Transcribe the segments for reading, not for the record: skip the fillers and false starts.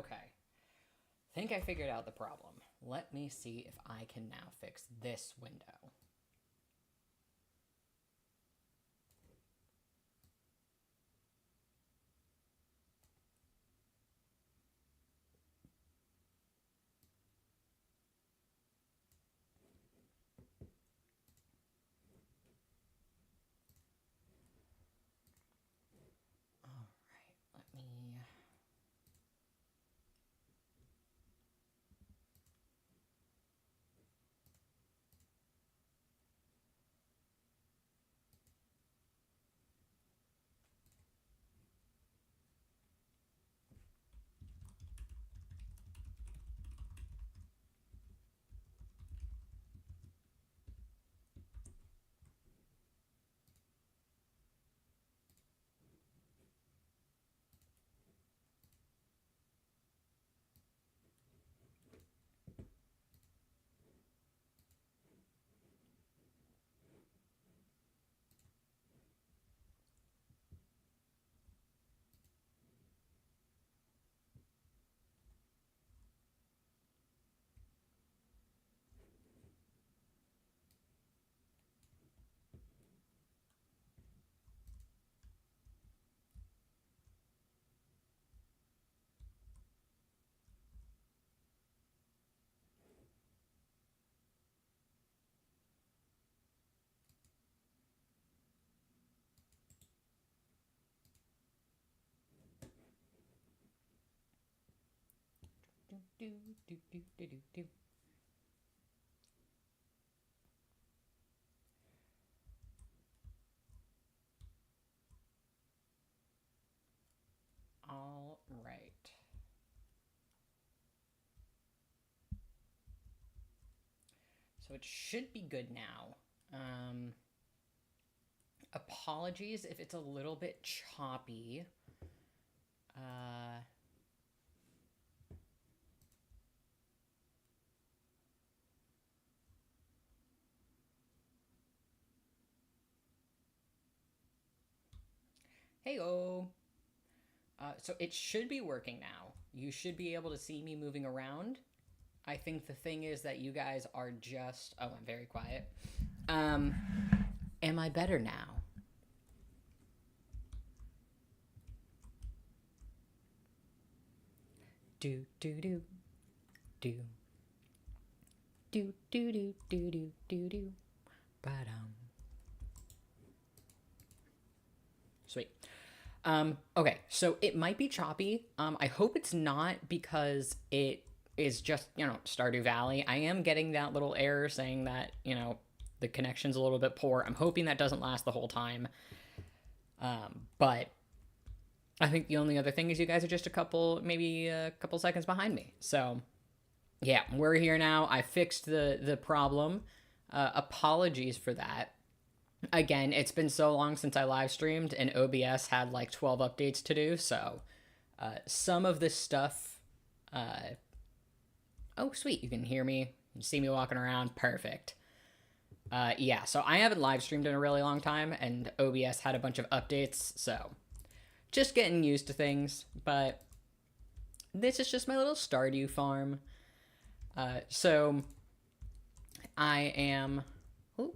Okay. Think I figured out the problem. Let me see if I can now fix this window. All right, let me. Do, do, do, do, do, do, do. All right. So it should be good now. Apologies if it's a little bit choppy. Uh, Hey-oh. So it should be working now. You should be able to see me moving around. I think the thing is that you guys are just... Oh, I'm very quiet. Am I better now? Do, do, do. Do. Do, do, do, do, do, do, do. Ba-dum. Sweet. Okay, so it might be choppy. I hope it's not because it is just, Stardew Valley. I am getting that little error saying that, the connection's a little bit poor. I'm hoping that doesn't last the whole time. But I think the only other thing is you guys are just maybe a couple seconds behind me. So, yeah, we're here now. I fixed the problem. Apologies for that. Again, it's been so long since I live streamed, and OBS had like 12 updates to do, so some of this stuff. Oh, sweet, you can hear me, you see me walking around, perfect. Yeah, so I haven't live streamed in a really long time, and OBS had a bunch of updates, so just getting used to things, but this is just my little Stardew farm. So I am. Ooh,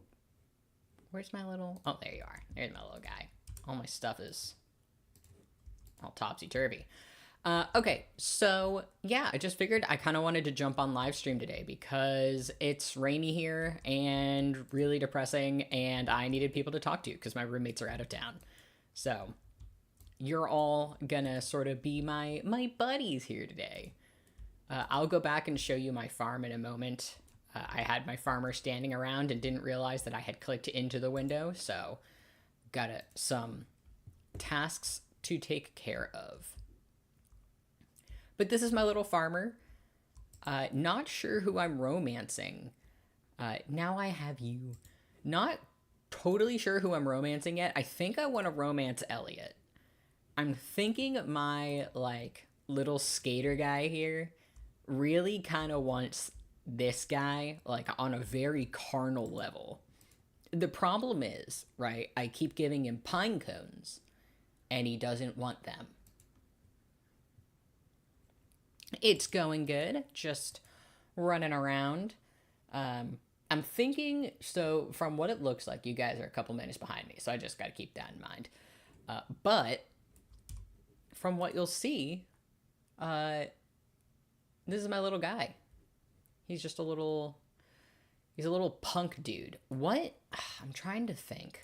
where's my little... Oh, there you are. There's my little guy. All my stuff is all topsy-turvy. Okay, so yeah, I just figured I kind of wanted to jump on live stream today because it's rainy here and really depressing, and I needed people to talk to because my roommates are out of town. So you're all gonna sort of be my buddies here today. I'll go back and show you my farm in a moment. I had my farmer standing around and didn't realize that I had clicked into the window, so got some tasks to take care of. But this is my little farmer. Not sure who I'm romancing. Now I have you. Not totally sure who I'm romancing yet. I think I want to romance Elliot. I'm thinking my, little skater guy here really kind of wants this guy, on a very carnal level. The problem is, right, I keep giving him pine cones, and he doesn't want them. It's going good. Just running around. I'm thinking, so from what it looks like, you guys are a couple minutes behind me, so I just got to keep that in mind. But from what you'll see, uh, this is my little guy. He's just a little, he's a little punk dude. What? I'm trying to think.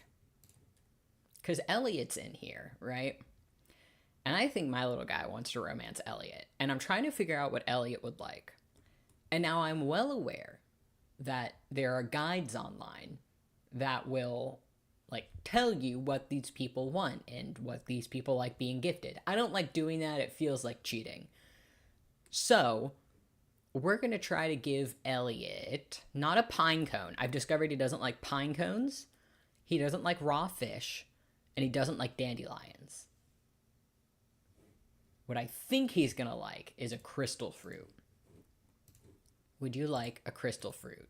Because Elliot's in here, right? And I think my little guy wants to romance Elliot. And I'm trying to figure out what Elliot would like. And now I'm well aware that there are guides online that will like tell you what these people want and what these people like being gifted. I don't like doing that. It feels like cheating. So we're going to try to give Elliot not a pine cone. I've discovered he doesn't like pine cones. He doesn't like raw fish. And he doesn't like dandelions. What I think he's going to like is a crystal fruit. Would you like a crystal fruit?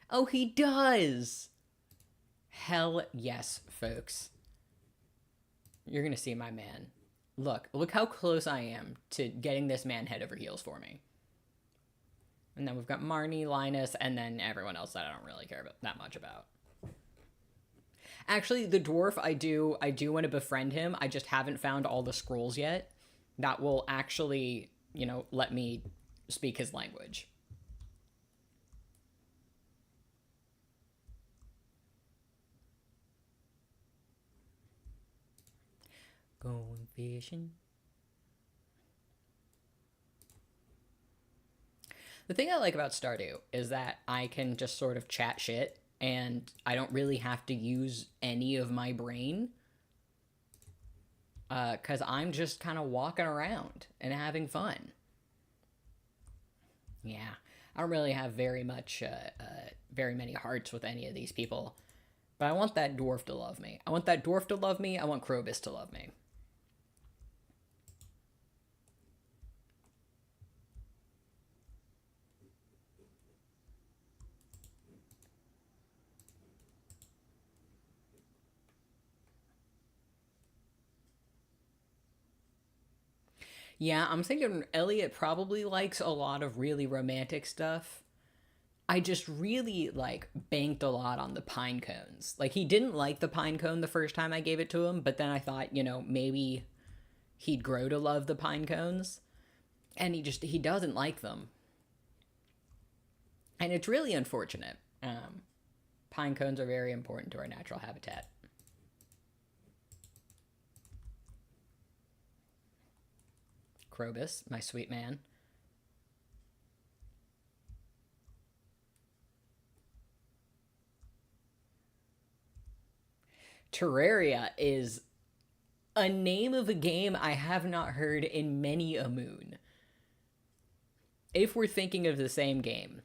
Oh, he does! Hell yes, folks. You're going to see my man. Look how close I am to getting this man head over heels for me. And then we've got Marnie, Linus, and then everyone else that I don't really care about that much about. Actually, the dwarf, I do want to befriend him. I just haven't found all the scrolls yet that will actually, let me speak his language. Going fishing. The thing I like about Stardew is that I can just sort of chat shit and I don't really have to use any of my brain. Because I'm just kind of walking around and having fun. Yeah, I don't really have very many hearts with any of these people. But I want that dwarf to love me. I want that dwarf to love me. I want Krobus to love me. Yeah, I'm thinking Elliot probably likes a lot of really romantic stuff. I just really banked a lot on the pine cones. Like he didn't like the pine cone the first time I gave it to him, but then I thought, maybe he'd grow to love the pine cones. And he doesn't like them. And it's really unfortunate. Pine cones are very important to our natural habitat. Krobus, my sweet man. Terraria is a name of a game I have not heard in many a moon. If we're thinking of the same game,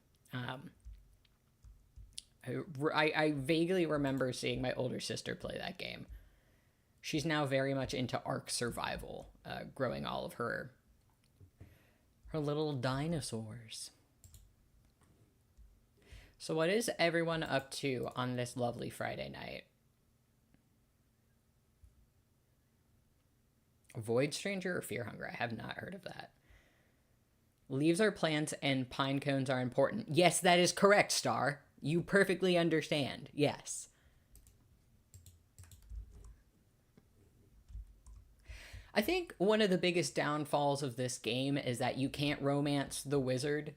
I vaguely remember seeing my older sister play that game. She's now very much into Ark Survival, growing all of her little dinosaurs. So what is everyone up to on this lovely Friday night? Void Stranger or Fear Hunger? I have not heard of that. Leaves are plants and pine cones are important. Yes, that is correct, Star. You perfectly understand. Yes. I think one of the biggest downfalls of this game is that you can't romance the wizard.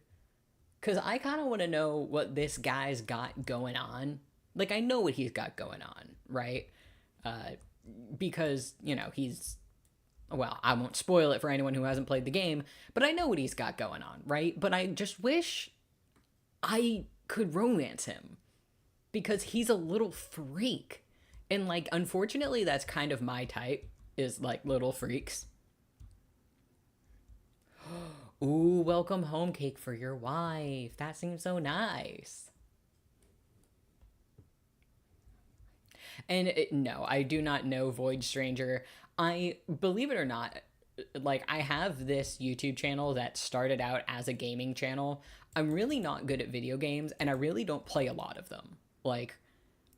Because I kind of want to know what this guy's got going on. Like, I know what he's got going on, right? Because, he's... Well, I won't spoil it for anyone who hasn't played the game, but I know what he's got going on, right? But I just wish I could romance him. Because he's a little freak. And, unfortunately, that's kind of my type. Is little freaks. Ooh, welcome home cake for your wife. That seems so nice. And no, I do not know Void Stranger. I, believe it or not, I have this YouTube channel that started out as a gaming channel. I'm really not good at video games, and I really don't play a lot of them.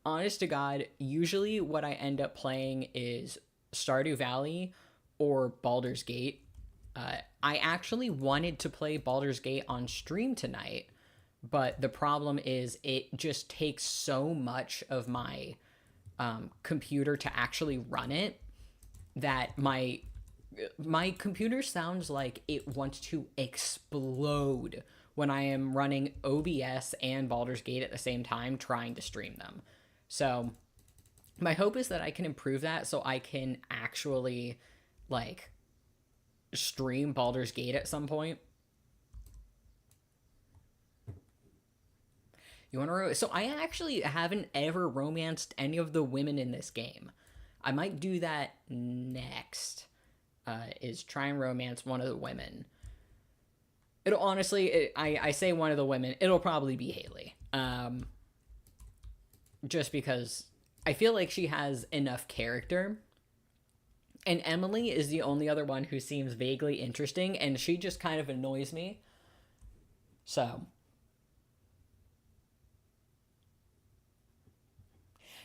Honest to God, usually what I end up playing is Stardew Valley or Baldur's Gate. I actually wanted to play Baldur's Gate on stream tonight, but the problem is it just takes so much of my computer to actually run it that my computer sounds like it wants to explode when I am running OBS and Baldur's Gate at the same time trying to stream them. So my hope is that I can improve that so I can actually like stream Baldur's Gate at some point. You want to so I actually haven't ever romanced any of the women in this game. I might do that next. Is try and romance one of the women. It'll honestly, I say one of the women, it'll probably be Haley. Just because I feel like she has enough character. And Emily is the only other one who seems vaguely interesting, and she just kind of annoys me. So.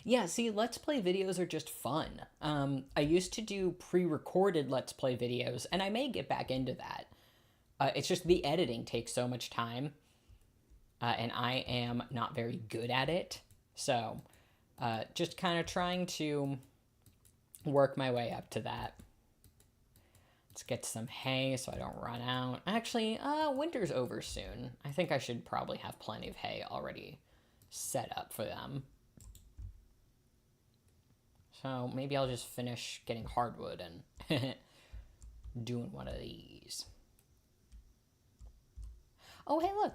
Yeah, see, Let's Play videos are just fun. I used to do pre-recorded Let's Play videos, and I may get back into that. It's just the editing takes so much time, and I am not very good at it. So, just kind of trying to work my way up to that. Let's get some hay so I don't run out. Actually, winter's over soon. I think I should probably have plenty of hay already set up for them. So maybe I'll just finish getting hardwood and doing one of these. Oh, hey, look.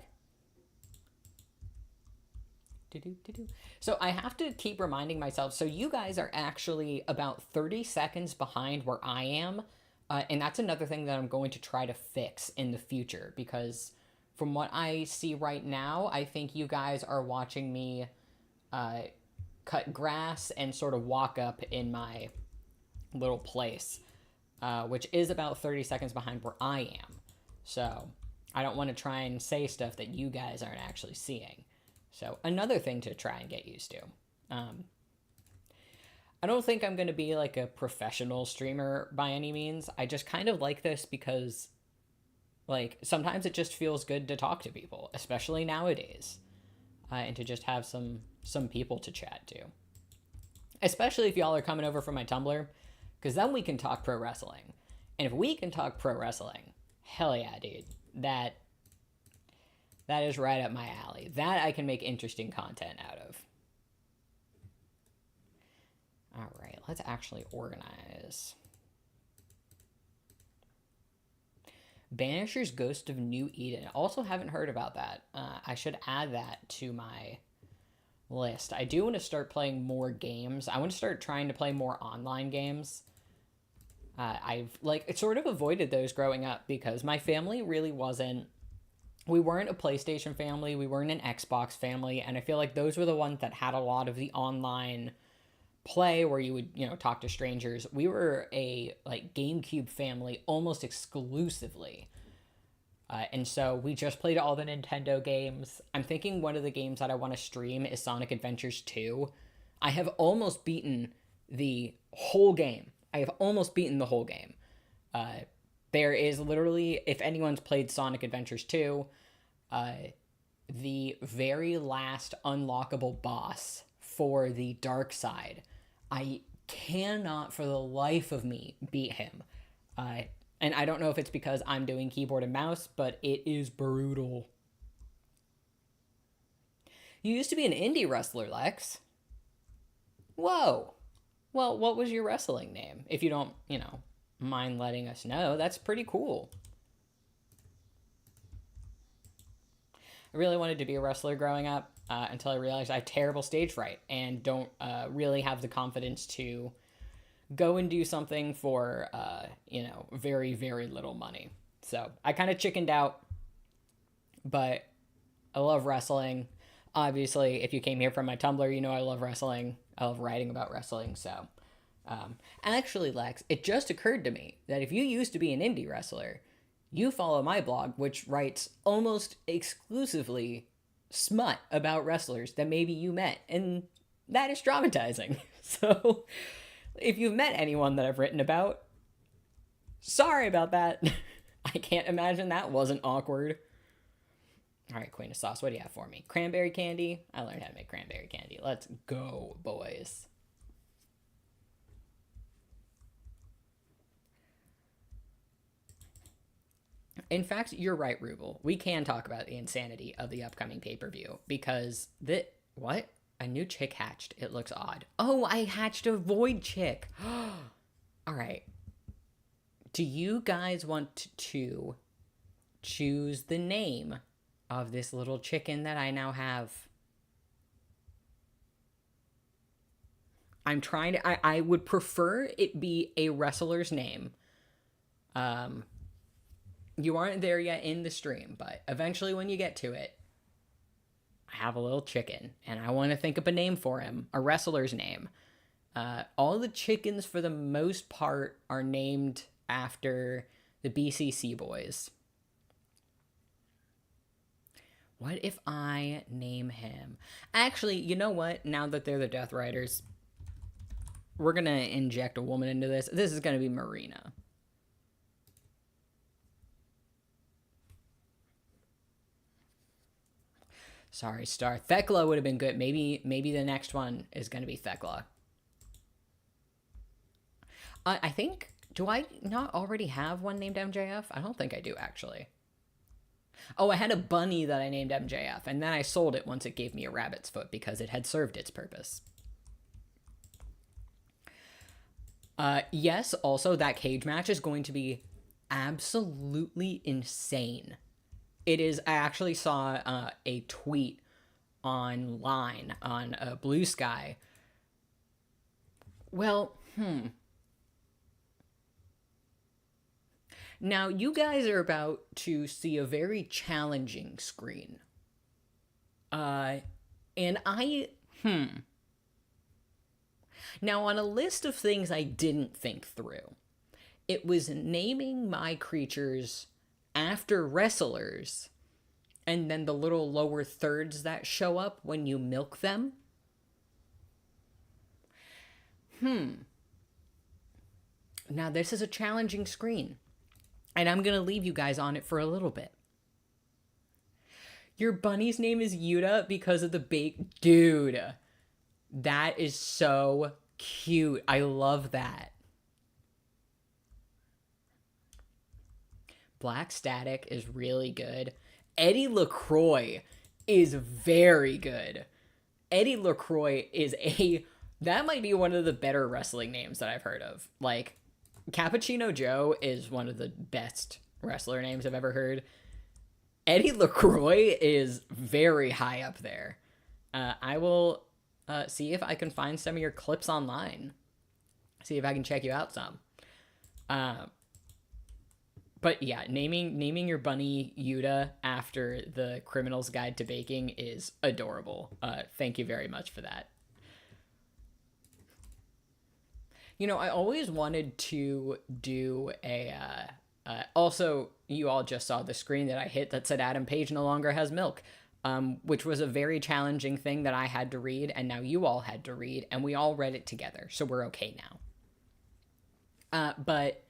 So I have to keep reminding myself. So you guys are actually about 30 seconds behind where I am. And that's another thing that I'm going to try to fix in the future. Because from what I see right now, I think you guys are watching me cut grass and sort of walk up in my little place, which is about 30 seconds behind where I am. So I don't want to try and say stuff that you guys aren't actually seeing. So another thing to try and get used to. I don't think I'm going to be like a professional streamer by any means. I just kind of like this because like sometimes it just feels good to talk to people, especially nowadays. And to just have some people to chat to. Especially if y'all are coming over from my Tumblr, because then we can talk pro wrestling. And if we can talk pro wrestling, hell yeah, dude. That is right up my alley. That I can make interesting content out of. Alright, let's actually organize. Banisher's Ghost of New Eden. Also haven't heard about that. I should add that to my list. I do want to start playing more games. I want to start trying to play more online games. I've sort of avoided those growing up because my family really wasn't. We weren't a PlayStation family. We weren't an Xbox family, and I feel like those were the ones that had a lot of the online play where you would talk to strangers. We were a GameCube family almost exclusively, and so we just played all the Nintendo games. I'm thinking one of the games that I want to stream is Sonic Adventures 2. I have almost beaten the whole game. There is literally, if anyone's played Sonic Adventures 2, the very last unlockable boss for the dark side, I cannot for the life of me beat him. And I don't know if it's because I'm doing keyboard and mouse, but it is brutal. You used to be an indie wrestler, Lex. Whoa. Well, what was your wrestling name? If you don't, mind letting us know, that's pretty cool. I really wanted to be a wrestler growing up until I realized I have terrible stage fright and don't really have the confidence to go and do something for, very, very little money. So I kind of chickened out, but I love wrestling. Obviously, if you came here from my Tumblr, I love wrestling. I love writing about wrestling, so... actually, Lex, it just occurred to me that if you used to be an indie wrestler, you follow my blog, which writes almost exclusively smut about wrestlers that maybe you met, and that is traumatizing. So, if you've met anyone that I've written about, sorry about that. I can't imagine that wasn't awkward. All right, Queen of Sauce, what do you have for me? Cranberry candy? I learned how to make cranberry candy. Let's go, boys. In fact, you're right, Ruble. We can talk about the insanity of the upcoming pay-per-view because what? A new chick hatched. It looks odd. Oh, I hatched a void chick. All right. Do you guys want to choose the name of this little chicken that I now have? I'm trying to. I would prefer it be a wrestler's name. You aren't there yet in the stream, but eventually when you get to it, I have a little chicken, and I want to think up a name for him, a wrestler's name. All the chickens, for the most part, are named after the BCC boys. What if I name him? Actually, you know what? Now that they're the Death Riders, we're going to inject a woman into this. This is going to be Marina. Sorry, Star. Thekla would have been good. Maybe the next one is going to be Thekla. I think... Do I not already have one named MJF? I don't think I do, actually. Oh, I had a bunny that I named MJF, and then I sold it once it gave me a rabbit's foot because it had served its purpose. Yes, also, that cage match is going to be absolutely insane. It is. I actually saw a tweet online on Blue Sky. Well, Now, you guys are about to see a very challenging screen. And I... Now, on a list of things I didn't think through, it was naming my creatures after wrestlers, and then the little lower thirds that show up when you milk them. Now, this is a challenging screen, and I'm going to leave you guys on it for a little bit. Your bunny's name is Yuta because of the bake... Dude, that is so cute. I love that. Black Static is really good. Eddie LaCroix is very good. Eddie LaCroix is that might be one of the better wrestling names that I've heard of. Like, Cappuccino Joe is one of the best wrestler names I've ever heard. Eddie LaCroix is very high up there. I will see if I can find some of your clips online. See if I can check you out some. But yeah, naming your bunny Yuta after the Criminal's Guide to Baking is adorable. Thank you very much for that. You know, I always wanted to do a... also, you all just saw the screen that I hit that said Adam Page no longer has milk, which was a very challenging thing that I had to read, and now you all had to read, and we all read it together, so we're okay now. But...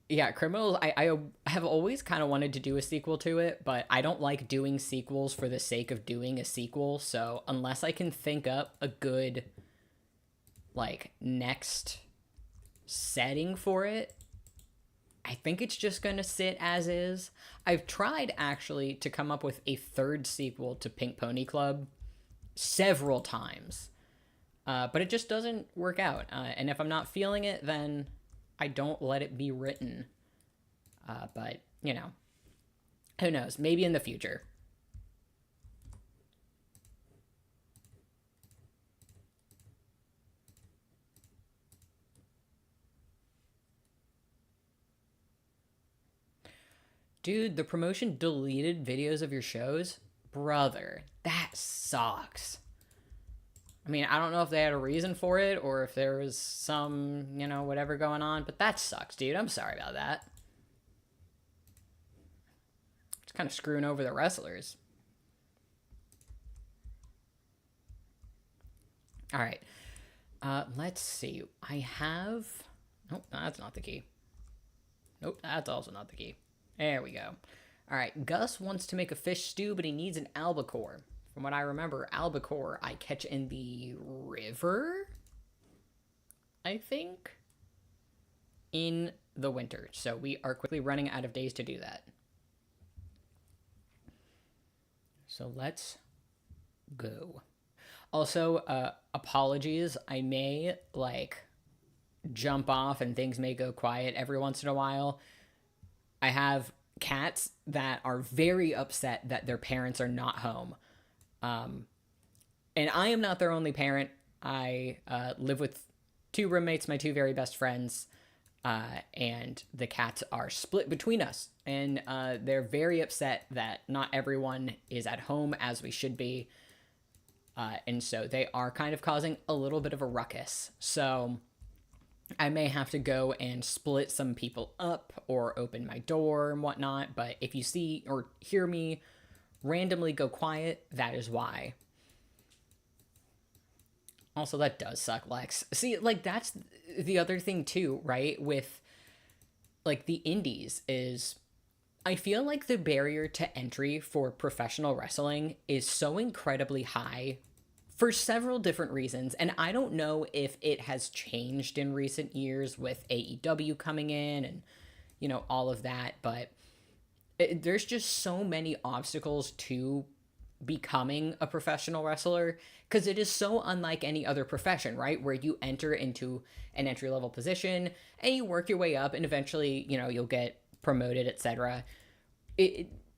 Yeah, Criminals, I have always kind of wanted to do a sequel to it, but I don't like doing sequels for the sake of doing a sequel, so unless I can think up a good, like, next setting for it, I think it's just going to sit as is. I've tried, actually, to come up with a third sequel to Pink Pony Club several times, but it just doesn't work out, and if I'm not feeling it, then... I don't let it be written. But, you know, who knows? Maybe in the future. Dude, the promotion deleted videos of your shows? Brother, that sucks. I mean, I don't know if they had a reason for it or if there was some, you know, whatever going on, but that sucks, dude. I'm sorry about that. It's kind of screwing over the wrestlers. All right. Let's see. I have... Oh, that's not the key. Nope, that's also not the key. There we go. All right, Gus wants to make a fish stew, but he needs an albacore. From what I remember, albacore I catch in the river, I think, in the winter. So we are quickly running out of days to do that. So let's go. Also, apologies. I may, like, jump off and things may go quiet every once in a while. I have cats that are very upset that their parents are not home. And I am not their only parent. I live with two roommates, my two very best friends, and the cats are split between us. And they're very upset that not everyone is at home as we should be. And so they are kind of causing a little bit of a ruckus. So I may have to go and split some people up or open my door and whatnot. But if you see or hear me randomly go quiet, that is why. Also, that does suck, Lex. See, like, that's the other thing too, right? With, like, the indies is, I feel like the barrier to entry for professional wrestling is so incredibly high for several different reasons. And I don't know if it has changed in recent years with AEW coming in and, you know, all of that. But there's just so many obstacles to becoming a professional wrestler because it is so unlike any other profession, right? Where you enter into an entry level position and you work your way up and eventually, you know, you'll get promoted, etc.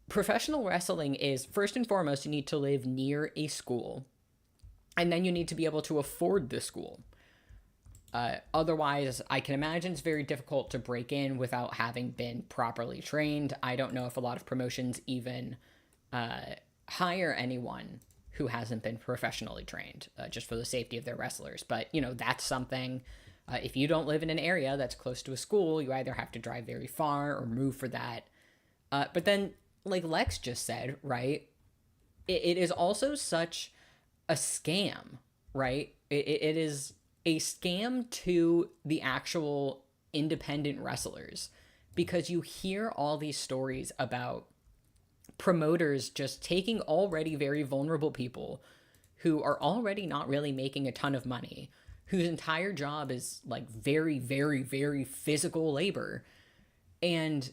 Professional wrestling is, first and foremost, you need to live near a school, and then you need to be able to afford the school. Otherwise, I can imagine it's very difficult to break in without having been properly trained. I don't know if a lot of promotions even hire anyone who hasn't been professionally trained, just for the safety of their wrestlers. But, you know, that's something, if you don't live in an area that's close to a school, you either have to drive very far or move for that. But then, like Lex just said, right, it is also such a scam, right? It is a scam to the actual independent wrestlers, because you hear all these stories about promoters just taking already very vulnerable people who are already not really making a ton of money, whose entire job is like very, very, very physical labor, and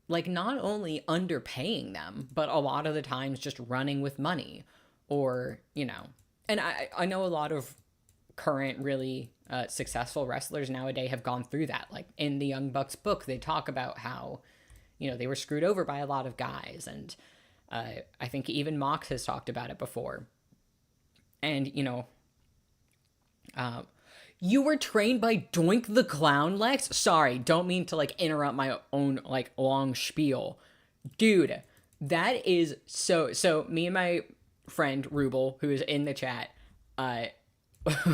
like not only underpaying them, but a lot of the times just running with money, or, you know, and I know a lot of current really successful wrestlers nowadays have gone through that. Like in the Young Bucks book, they talk about how, you know, they were screwed over by a lot of guys. And I think even Mox has talked about it before. And, you know, you were trained by Doink the Clown, Lex? Sorry, don't mean to, like, interrupt my own, like, long spiel. Dude, that is so me and my friend, Ruble, who is in the chat,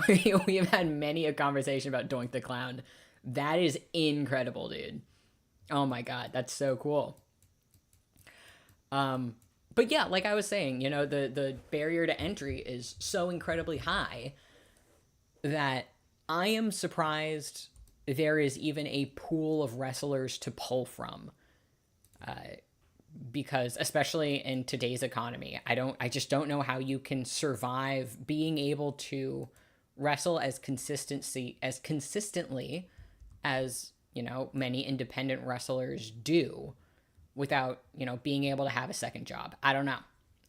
we have had many a conversation about Doink the Clown. That is incredible, dude. Oh my god, that's so cool. But yeah, like I was saying, you know, the barrier to entry is so incredibly high that I am surprised there is even a pool of wrestlers to pull from. Because especially in today's economy, I just don't know how you can survive being able to wrestle as consistently as, you know, many independent wrestlers do without, you know, being able to have a second job. I don't know.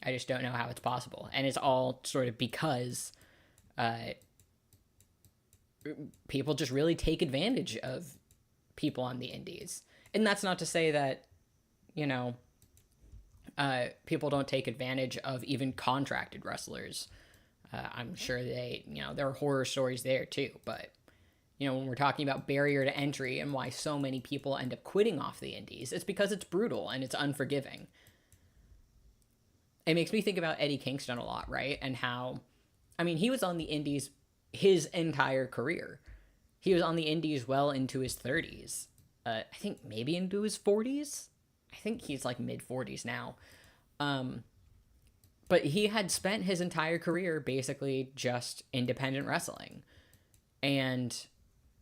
I just don't know how it's possible. And it's all sort of because people just really take advantage of people on the indies. And that's not to say that, you know, people don't take advantage of even contracted wrestlers. I'm sure they, you know, there are horror stories there too. But, you know, when we're talking about barrier to entry and why so many people end up quitting off the indies, it's because it's brutal and it's unforgiving. It makes me think about Eddie Kingston a lot, right? And how, I mean, he was on the indies his entire career. He was on the indies well into his 30s. I think maybe into his 40s. I think he's like mid 40s now. But he had spent his entire career basically just independent wrestling and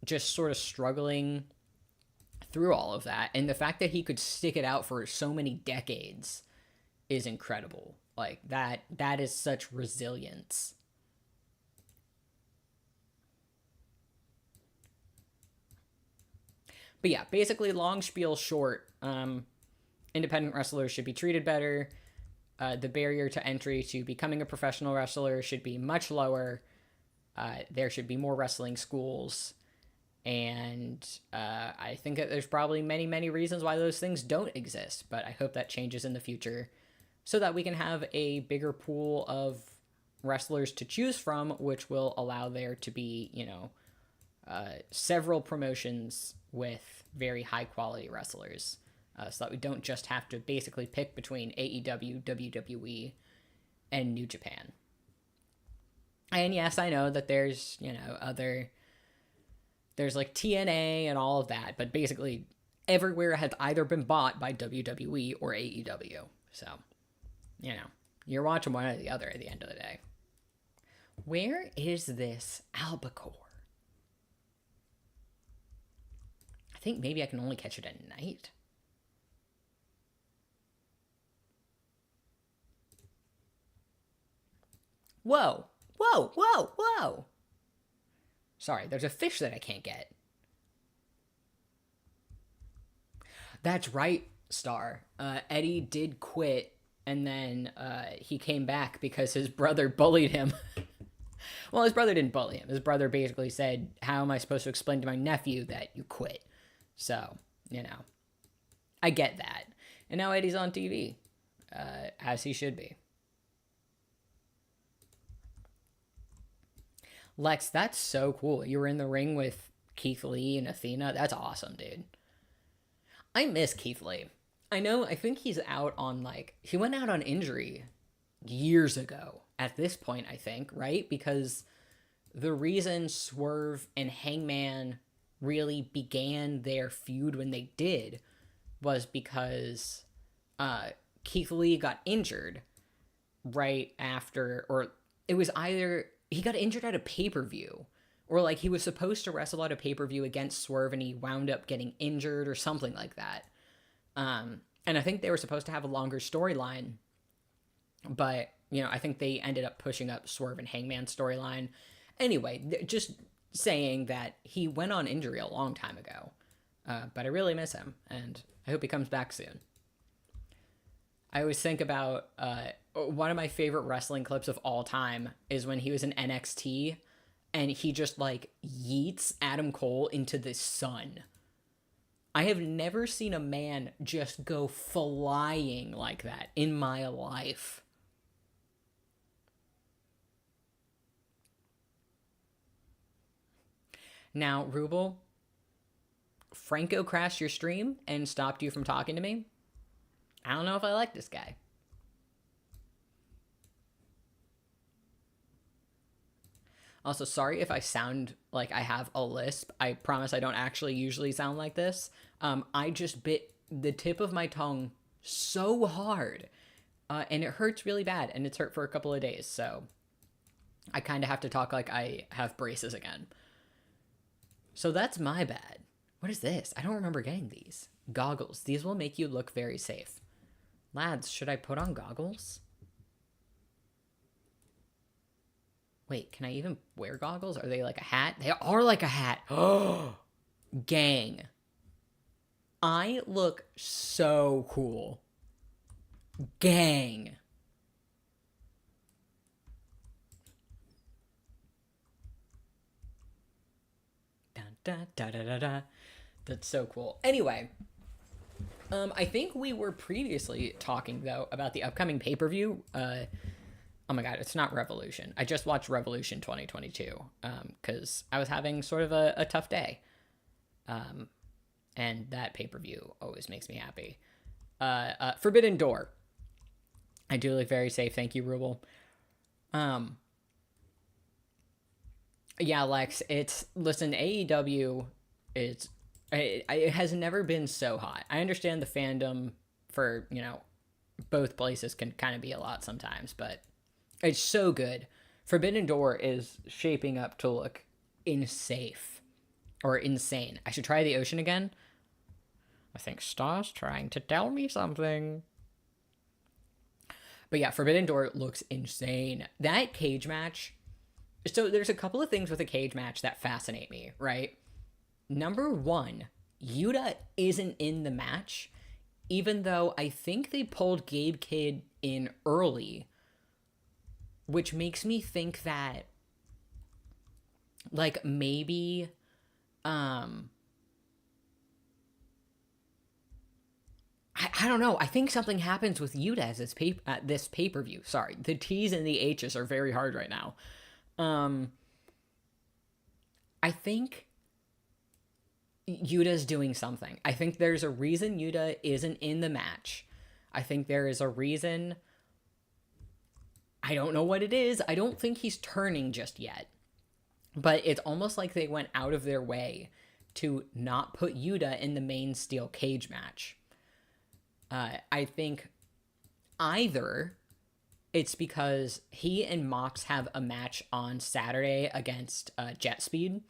just sort of struggling through all of that. And the fact that he could stick it out for so many decades is incredible. Like that is such resilience. But yeah, basically, long spiel short, independent wrestlers should be treated better. The barrier to entry to becoming a professional wrestler should be much lower. There should be more wrestling schools. And I think that there's probably many, many reasons why those things don't exist. But I hope that changes in the future so that we can have a bigger pool of wrestlers to choose from, which will allow there to be, several promotions with very high quality wrestlers, so that we don't just have to basically pick between AEW, WWE, and New Japan. And yes, I know that there's, there's like TNA and all of that, but basically everywhere has either been bought by WWE or AEW. So, you're watching one or the other at the end of the day. Where is this albacore? I think maybe I can only catch it at night. Whoa, whoa, whoa, whoa. Sorry, there's a fish that I can't get. That's right, Star. Eddie did quit, and then he came back because his brother bullied him. Well, his brother didn't bully him. His brother basically said, how am I supposed to explain to my nephew that you quit? So, I get that. And now Eddie's on TV, as he should be. Lex, that's so cool. You were in the ring with Keith Lee and Athena. That's awesome, dude. I miss Keith Lee. I think he's out on, he went out on injury years ago at this point, I think, right? Because the reason Swerve and Hangman really began their feud when they did was because Keith Lee got injured right after, or it was either he got injured at a pay-per-view, or he was supposed to wrestle at a pay-per-view against Swerve and he wound up getting injured or something like that. And I think they were supposed to have a longer storyline, but I think they ended up pushing up Swerve and Hangman storyline. Anyway, just saying that he went on injury a long time ago, but I really miss him, and I hope he comes back soon. I always think about one of my favorite wrestling clips of all time is when he was in NXT, and he just yeets Adam Cole into the sun. I have never seen a man just go flying like that in my life. Now, Rubel, Franco crashed your stream and stopped you from talking to me. I don't know if I like this guy. Also, sorry if I sound like I have a lisp. I promise I don't actually usually sound like this. I just bit the tip of my tongue so hard, and it hurts really bad, and it's hurt for a couple of days, so I kind of have to talk like I have braces again. So that's my bad. What is this? I don't remember getting these. Goggles. These will make you look very safe. Lads, should I put on goggles? Wait, can I even wear goggles? Are they like a hat? They are like a hat. Oh, gang. I look so cool. Gang. Dun, dun, da, da, da, da. That's so cool. Anyway, I think we were previously talking, though, about the upcoming pay-per-view. Oh my god, it's not Revolution. I just watched Revolution 2022 because I was having sort of a tough day. And that pay-per-view always makes me happy. Forbidden Door. I do look very safe. Thank you, Rubel. Yeah, Lex, listen, AEW, it has never been so hot. I understand the fandom for, both places can kind of be a lot sometimes, but it's so good. Forbidden Door is shaping up to look insane. I should try the ocean again. I think Star's trying to tell me something. But yeah, Forbidden Door looks insane. That cage match. So there's a couple of things with a cage match that fascinate me, right? Number one, Yuta isn't in the match, even though I think they pulled Gabe Kidd in early, which makes me think that, like, maybe, I don't know. I think something happens with Yuta as this pay per view. Sorry, the T's and the H's are very hard right now. I think Yuta's doing something. I think there's a reason Yuta isn't in the match. I think there is a reason. I don't know what it is. I don't think he's turning just yet. But it's almost like they went out of their way to not put Yuta in the main steel cage match. I think either it's because he and Mox have a match on Saturday against Jet Speed.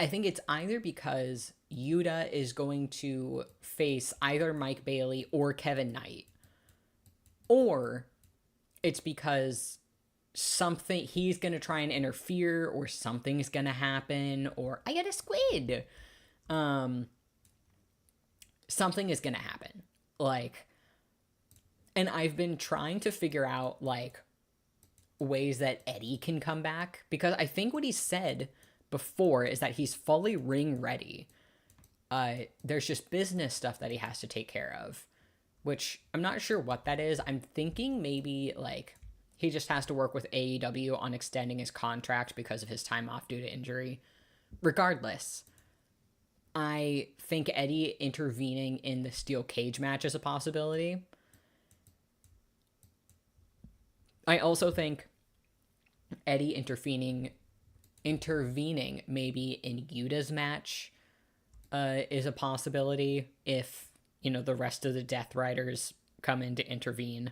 I think it's either because Yuta is going to face either Mike Bailey or Kevin Knight, or it's because he's going to try and interfere, or something's going to happen, or I get a squid. Something is going to happen. Like, and I've been trying to figure out, like, ways that Eddie can come back, because I think what he said before is that he's fully ring ready. There's just business stuff that he has to take care of, which I'm not sure what that is. I'm thinking maybe, like, he just has to work with AEW on extending his contract because of his time off due to injury. Regardless, I think Eddie intervening in the steel cage match is a possibility. I also think Eddie intervening maybe in Yuta's match is a possibility if, the rest of the Death Riders come in to intervene.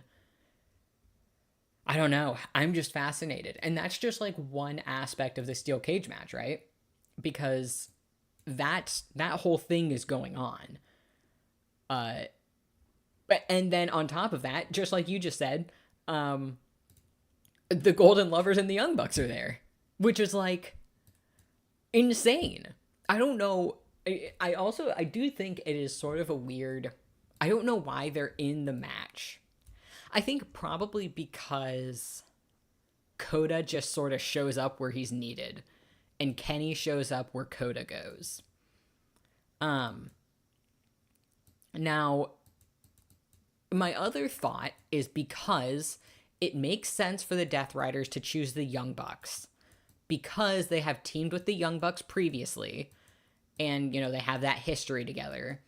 I don't know. I'm just fascinated. And that's just like one aspect of the steel cage match, right? Because that whole thing is going on. And then on top of that, just like you just said, the Golden Lovers and the Young Bucks are there, which is like insane. I don't know. I do think it is sort of a weird, I don't know why they're in the match. I think probably because Coda just sort of shows up where he's needed, and Kenny shows up where Coda goes. Now, my other thought is because it makes sense for the Death Riders to choose the Young Bucks, because they have teamed with the Young Bucks previously, and, they have that history together,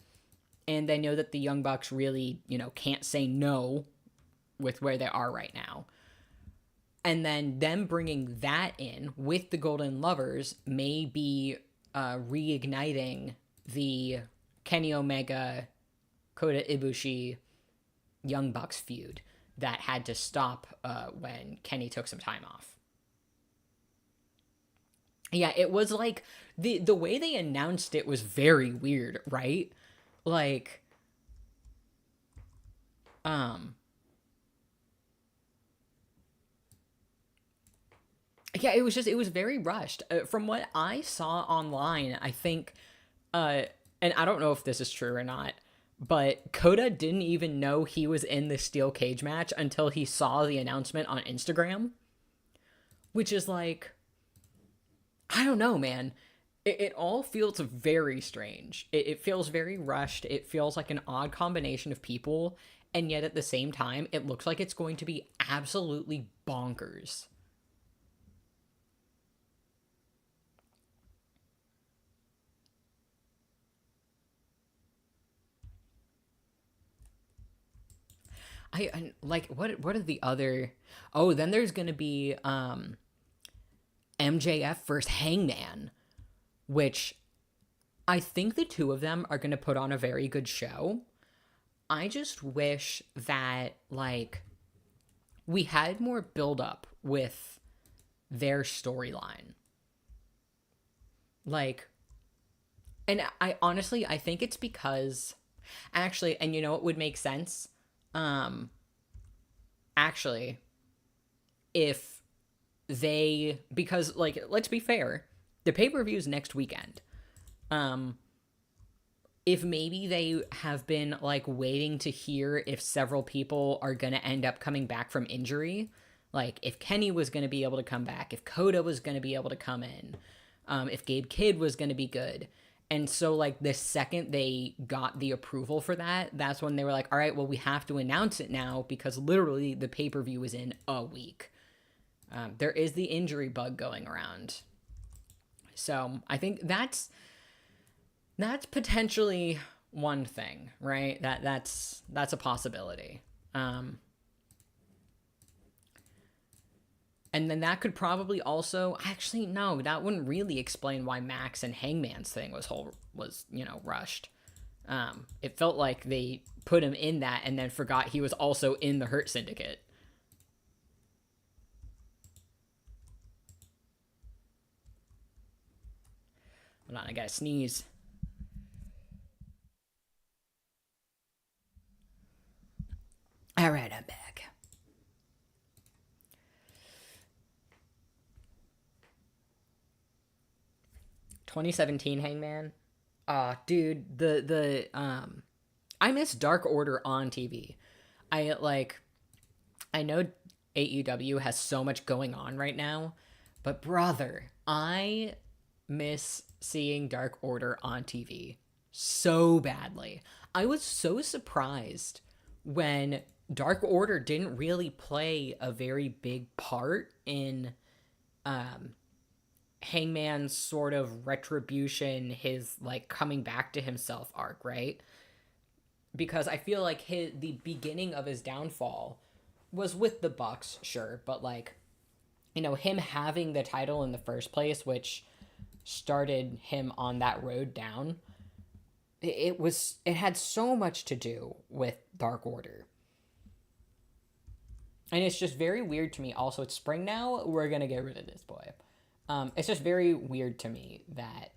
and they know that the Young Bucks really, can't say no with where they are right now. And then them bringing that in with the Golden Lovers may be reigniting the Kenny Omega, Kota Ibushi, Young Bucks feud that had to stop when Kenny took some time off. Yeah, it was like, the way they announced it was very weird, right? Like, yeah, it was very rushed. From what I saw online, I think, and I don't know if this is true or not, but Coda didn't even know he was in the steel cage match until he saw the announcement on Instagram, which is like, I don't know, man. It all feels very strange. It feels very rushed. It feels like an odd combination of people, and yet at the same time, it looks like it's going to be absolutely bonkers. I like, what are the other? Oh, then there's gonna be MJF versus Hangman, which I think the two of them are gonna put on a very good show. I just wish that, like, we had more build up with their storyline. Like, and I honestly, I think it's because Actually, and you know what would make sense? Um, actually, if because like, let's be fair, the pay-per-view is next weekend. Um, if maybe they have been like waiting to hear if several people are going to end up coming back from injury, like if Kenny was going to be able to come back, if Coda was going to be able to come in, if Gabe Kidd was going to be good. And so, like, the second they got the approval for that, that's when they were like, all right, well, we have to announce it now because literally the pay per view is in a week. There is the injury bug going around. So I think that's potentially one thing, right? That's a possibility. And then that could probably also actually no, that wouldn't really explain why Max and Hangman's thing was rushed. It felt like they put him in that and then forgot he was also in the Hurt Syndicate. Hold on, I gotta sneeze. All right, I'm back. 2017 Hangman. Dude, the I miss Dark Order on TV. I know AEW has so much going on right now, but brother, I miss seeing Dark Order on TV so badly. I was so surprised when Dark Order didn't really play a very big part in Hangman's sort of retribution, his like coming back to himself arc, right? Because I feel like the beginning of his downfall was with the Bucks, sure, but like, him having the title in the first place, which started him on that road down, it had so much to do with Dark Order. And it's just very weird to me. Also, it's spring now. We're gonna get rid of this boy. It's just very weird to me that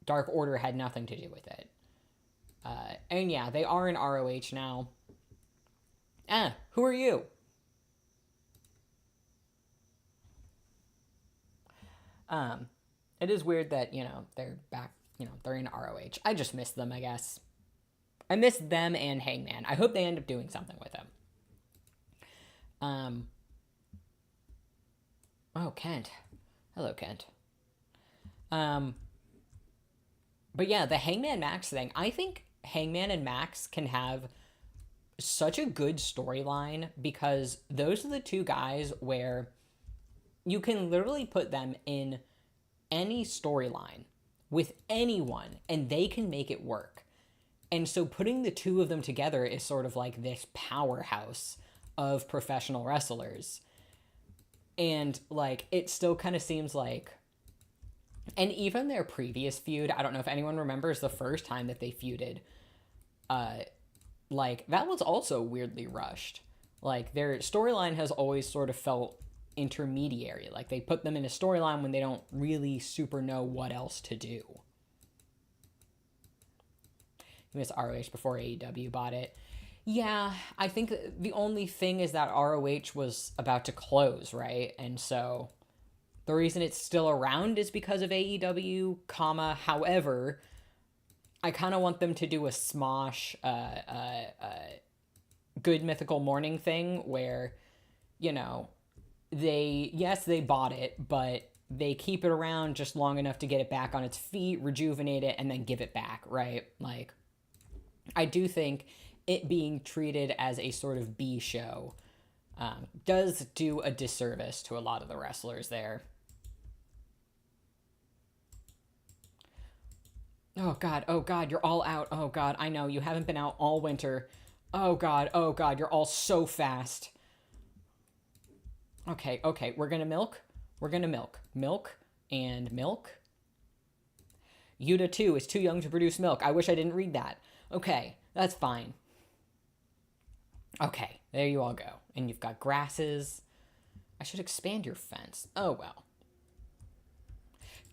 Dark Order had nothing to do with it. And yeah, they are in ROH now. Who are you? It is weird that, they're back, they're in ROH. I just miss them, I guess. I miss them and Hangman. I hope they end up doing something with them. Oh, Kent. Hello, Kent. But yeah, the Hangman Max thing. I think Hangman and Max can have such a good storyline because those are the two guys where you can literally put them in any storyline with anyone and they can make it work. And so putting the two of them together is sort of like this powerhouse of professional wrestlers. And like it still kind of seems like, and even their previous feud, I don't know if anyone remembers the first time that they feuded, like that was also weirdly rushed. Like their storyline has always sort of felt intermediary. Like they put them in a storyline when they don't really super know what else to do. You missed ROH before AEW bought it. Yeah, I think the only thing is that ROH was about to close, right? And so the reason it's still around is because of AEW, however, I kind of want them to do a Smosh Good Mythical Morning thing where, they bought it, but they keep it around just long enough to get it back on its feet, rejuvenate it, and then give it back, right? Like, I do think it being treated as a sort of B show does do a disservice to a lot of the wrestlers there. Oh God, you're all out. Oh God, I know, you haven't been out all winter. Oh God, you're all so fast. Okay, we're gonna milk. We're gonna milk. Milk and milk. Yuta 2 is too young to produce milk. I wish I didn't read that. Okay, that's fine. Okay, there you all go. And you've got grasses. I should expand your fence. Oh, well.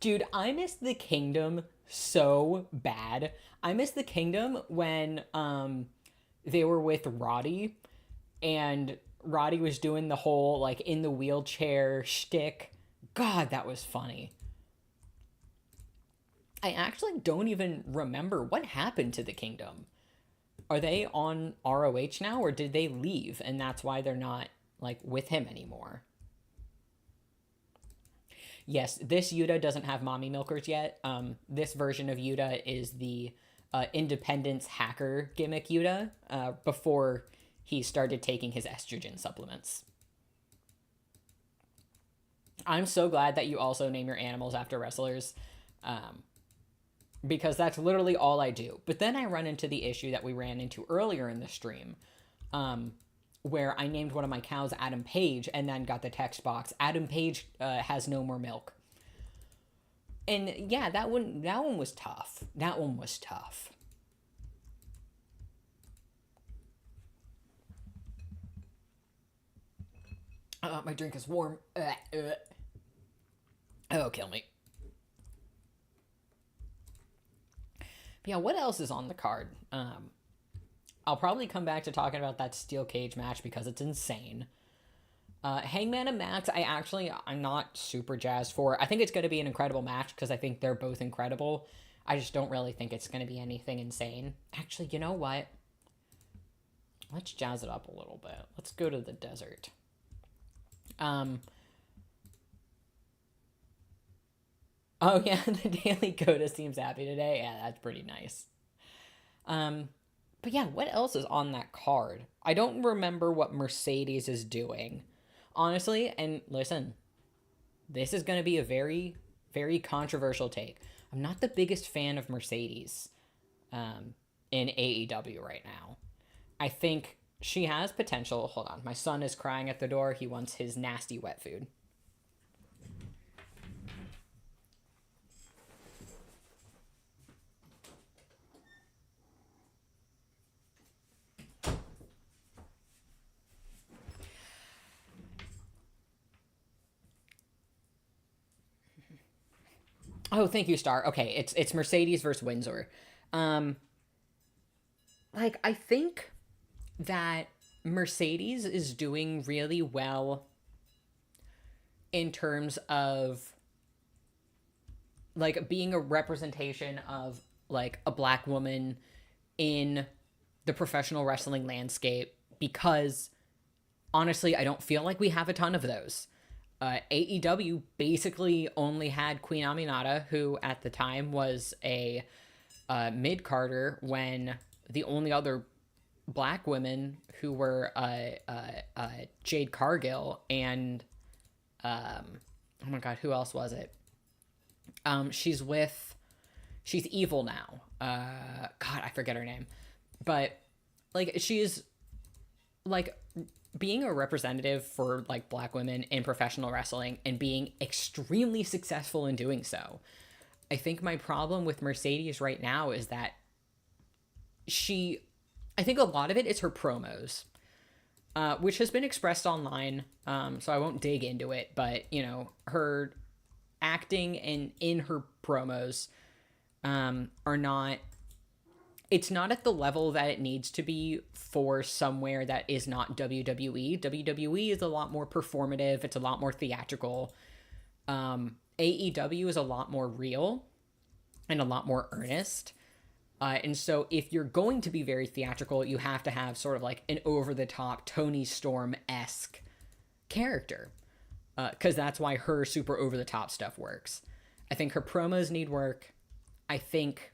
Dude, I miss the kingdom so bad. I miss the kingdom when they were with Roddy and Roddy was doing the whole like in the wheelchair shtick. God, that was funny. I actually don't even remember what happened to the kingdom. Are they on ROH now or did they leave and that's why they're not like with him anymore? Yes, this Yuta doesn't have mommy milkers yet. This version of Yuta is the independence hacker gimmick Yuta before he started taking his estrogen supplements. I'm so glad that you also name your animals after wrestlers because that's literally all I do. But then I run into the issue that we ran into earlier in the stream where I named one of my cows Adam Page and then got the text box, Adam Page has no more milk. And yeah, that one was tough. That one was tough. My drink is warm. Oh, kill me. But yeah, what else is on the card? I'll probably come back to talking about that steel cage match because it's insane. Hangman and Max, I'm not super jazzed for. I think it's going to be an incredible match because I think they're both incredible. I just don't really think it's going to be anything insane. Actually, you know what? Let's jazz it up a little bit. Let's go to the desert. Oh yeah, the Daily Coda seems happy today. Yeah, that's pretty nice. But yeah, what else is on that card? I don't remember what Mercedes is doing. Honestly, and listen, this is going to be a very, very controversial take. I'm not the biggest fan of Mercedes in AEW right now. I think she has potential. Hold on. My son is crying at the door. He wants his nasty wet food. Oh, thank you, Star. Okay, it's Mercedes versus Windsor. I think that Mercedes is doing really well in terms of like being a representation of like a black woman in the professional wrestling landscape because honestly, I don't feel like we have a ton of those. AEW basically only had Queen Aminata, who at the time was a mid-carder, when the only other black women who were Jade Cargill and oh my god, who else was it? She's evil now. God, I forget her name, but like she's like being a representative for like black women in professional wrestling and being extremely successful in doing so. I think my problem with Mercedes right now is that I think a lot of it is her promos, which has been expressed online. So I won't dig into it, but you know, her acting and in her promos, are not, it's not at the level that it needs to be for somewhere that is not WWE. WWE is a lot more performative. It's a lot more theatrical. AEW is a lot more real and a lot more earnest. And so if you're going to be very theatrical, you have to have sort of like an over-the-top Tony Storm-esque character. Because that's why her super over-the-top stuff works. I think her promos need work. I think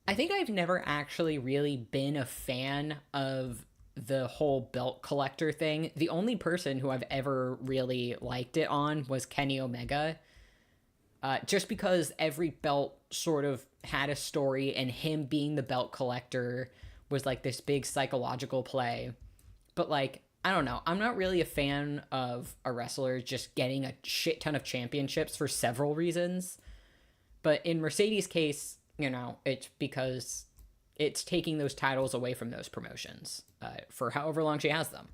I've never actually really been a fan of the whole belt collector thing. The only person who I've ever really liked it on was Kenny Omega. Just because every belt sort of had a story and him being the belt collector was like this big psychological play. But like, I don't know. I'm not really a fan of a wrestler just getting a shit ton of championships for several reasons. But in Mercedes' case, you know, it's because it's taking those titles away from those promotions for however long she has them.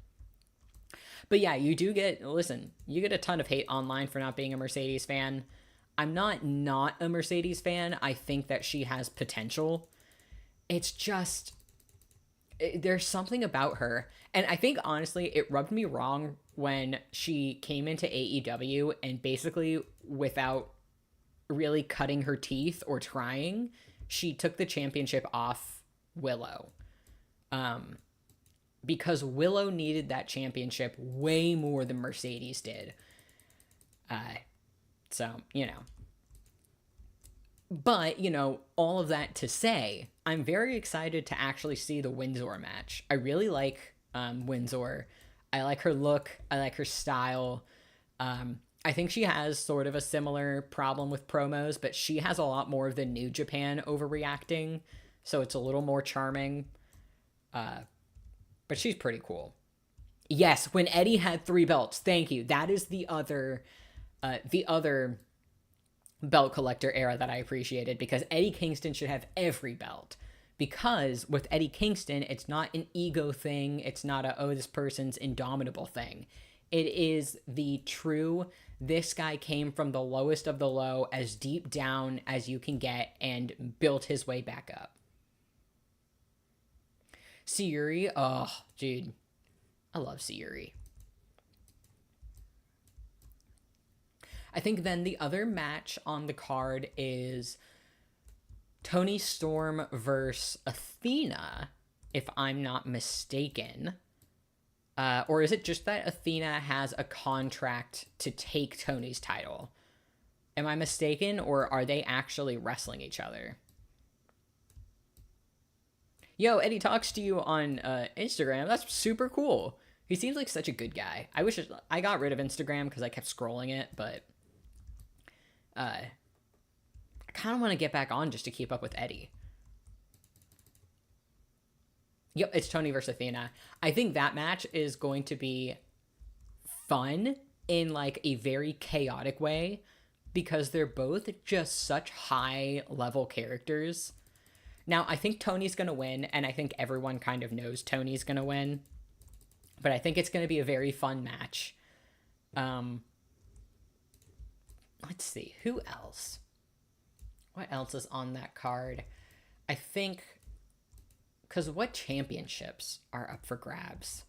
But yeah, you get a ton of hate online for not being a Mercedes fan. I'm not a Mercedes fan. I think that she has potential. It's just there's something about her. And I think honestly, it rubbed me wrong when she came into AEW and basically without really cutting her teeth or trying, she took the championship off Willow. Because Willow needed that championship way more than Mercedes did. So, you know. But, you know, all of that to say, I'm very excited to actually see the Windsor match. I really like Windsor. I like her look. I like her style. I think she has sort of a similar problem with promos, but she has a lot more of the New Japan overreacting, so it's a little more charming. But she's pretty cool. Yes, when Eddie had 3 belts. Thank you. That is the other belt collector era that I appreciated, because Eddie Kingston should have every belt. Because with Eddie Kingston, it's not an ego thing. It's not a, oh, this person's indomitable thing. It is the true, this guy came from the lowest of the low, as deep down as you can get, and built his way back up. Sayuri, oh, dude. I love Sayuri. I think then the other match on the card is Toni Storm versus Athena, if I'm not mistaken. Or is it just that Athena has a contract to take Tony's title? Am I mistaken, or are they actually wrestling each other? Yo, Eddie talks to you on Instagram. That's super cool. He seems like such a good guy. I wish I got rid of Instagram because I kept scrolling it, but I kind of want to get back on just to keep up with Eddie. Yep, it's Tony versus Athena. I think that match is going to be fun in like a very chaotic way, because they're both just such high level characters. Now, I think Tony's going to win, and I think everyone kind of knows Tony's going to win. But I think it's going to be a very fun match. Let's see. Who else? What else is on that card? I think, because what championships are up for grabs?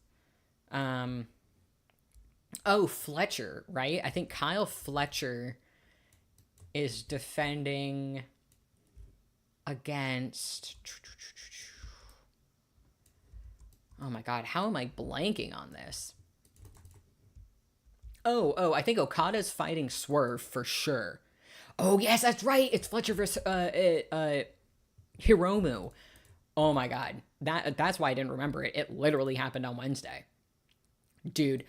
Oh, Fletcher, right? I think Kyle Fletcher is defending against... Oh my god, how am I blanking on this? Oh, I think Okada's fighting Swerve for sure. Oh, yes, that's right. It's Fletcher versus Hiromu. Oh my god. That's why I didn't remember it. It literally happened on Wednesday. Dude,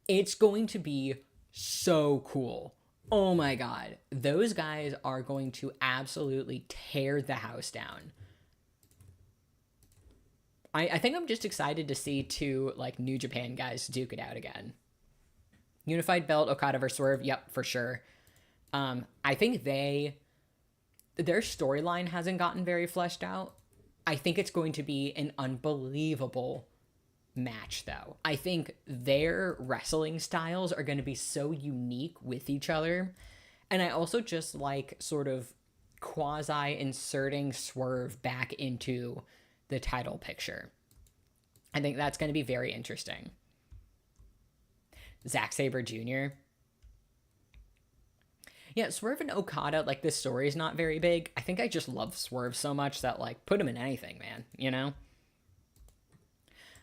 it's going to be so cool. Oh my god. Those guys are going to absolutely tear the house down. I think I'm just excited to see 2 like New Japan guys duke it out again. Unified belt, Okada versus Swerve. Yep, for sure. I think their storyline hasn't gotten very fleshed out. I think it's going to be an unbelievable match, though. I think their wrestling styles are going to be so unique with each other. And I also just like sort of quasi-inserting Swerve back into the title picture. I think that's going to be very interesting. Zack Sabre Jr. Yeah, Swerve and Okada, like, this story is not very big. I think I just love Swerve so much that, like, put him in anything, man, you know?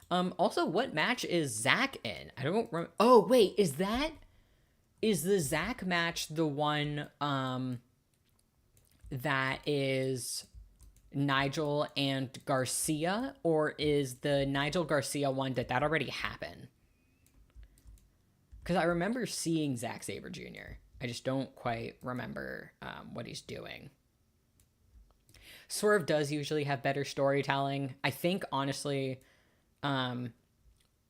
Also, what match is Zack in? I don't remember. Oh, wait, is the Zack match the one, that is Nigel and Garcia, or is the Nigel Garcia one, did that already happen? Because I remember seeing Zack Sabre Jr. I just don't quite remember what he's doing. Swerve does usually have better storytelling. I think, honestly,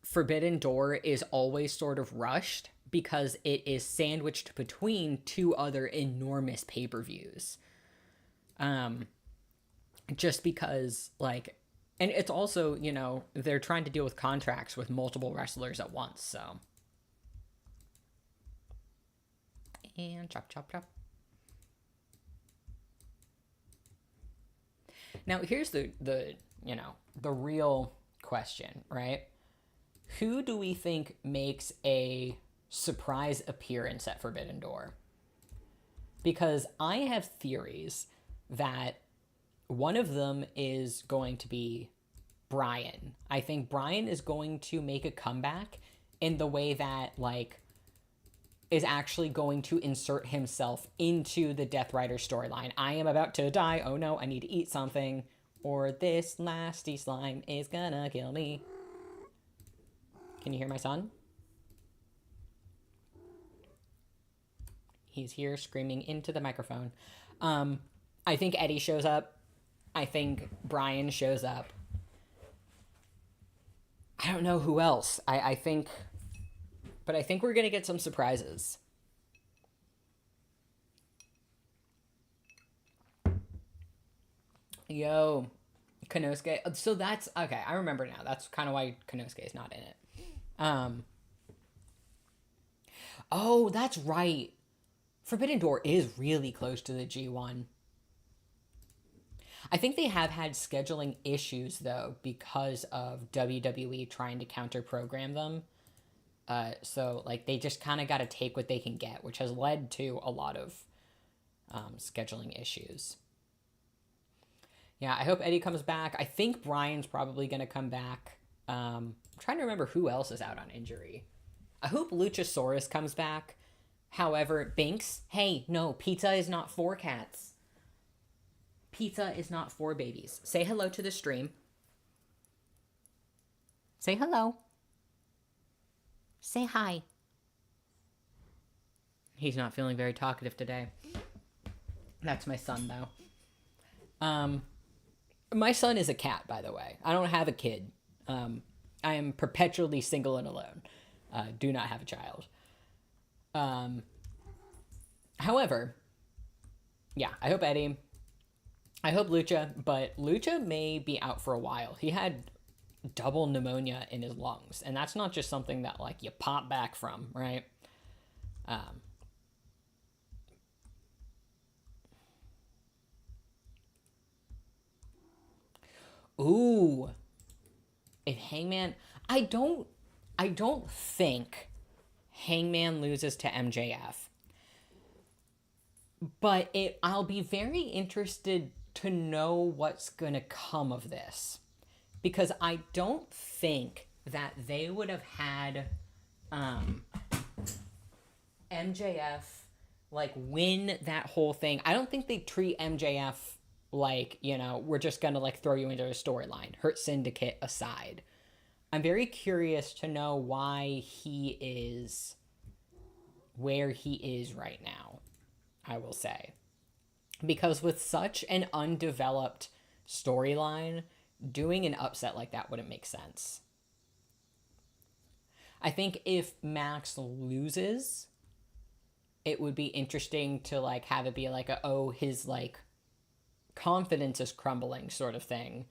Forbidden Door is always sort of rushed because it is sandwiched between 2 other enormous pay-per-views. Just because, like, and it's also, you know, they're trying to deal with contracts with multiple wrestlers at once, so. And chop, chop, chop. Now, here's the real question, right? Who do we think makes a surprise appearance at Forbidden Door? Because I have theories that one of them is going to be Brian. I think Brian is going to make a comeback in the way that, like, is actually going to insert himself into the Death Rider storyline. I am about to die. Oh no, I need to eat something. Or this nasty slime is gonna kill me. Can you hear my son? He's here screaming into the microphone. I think Eddie shows up. I think Brian shows up. I don't know who else. I think we're going to get some surprises. Yo, Konosuke. So that's, okay, I remember now. That's kind of why Konosuke is not in it. Oh, that's right. Forbidden Door is really close to the G1. I think they have had scheduling issues, though, because of WWE trying to counter-program them. So, like, they just kind of got to take what they can get, which has led to a lot of scheduling issues. Yeah, I hope Eddie comes back. I think Brian's probably going to come back. I'm trying to remember who else is out on injury. I hope Luchasaurus comes back. However, Binks, hey, no, pizza is not for cats. Pizza is not for babies. Say hello to the stream. Say hello. Say hi. He's not feeling very talkative today. That's my son, though. My son is a cat, by the way. I don't have a kid. I am perpetually single and alone. Do not have a child. However, yeah, I hope Eddie. I hope Lucha, but Lucha may be out for a while. He had double pneumonia in his lungs, and that's not just something that, like, you pop back from, right? Ooh. If Hangman... I don't think Hangman loses to MJF. But I'll be very interested to know what's going to come of this. Because I don't think that they would have had MJF, like, win that whole thing. I don't think they treat MJF like, you know, we're just going to, like, throw you into a storyline. Hurt Syndicate aside. I'm very curious to know why he is where he is right now, I will say. Because with such an undeveloped storyline, doing an upset like that wouldn't make sense. I think if Max loses, it would be interesting to, like, have it be like his, like, confidence is crumbling sort of thing.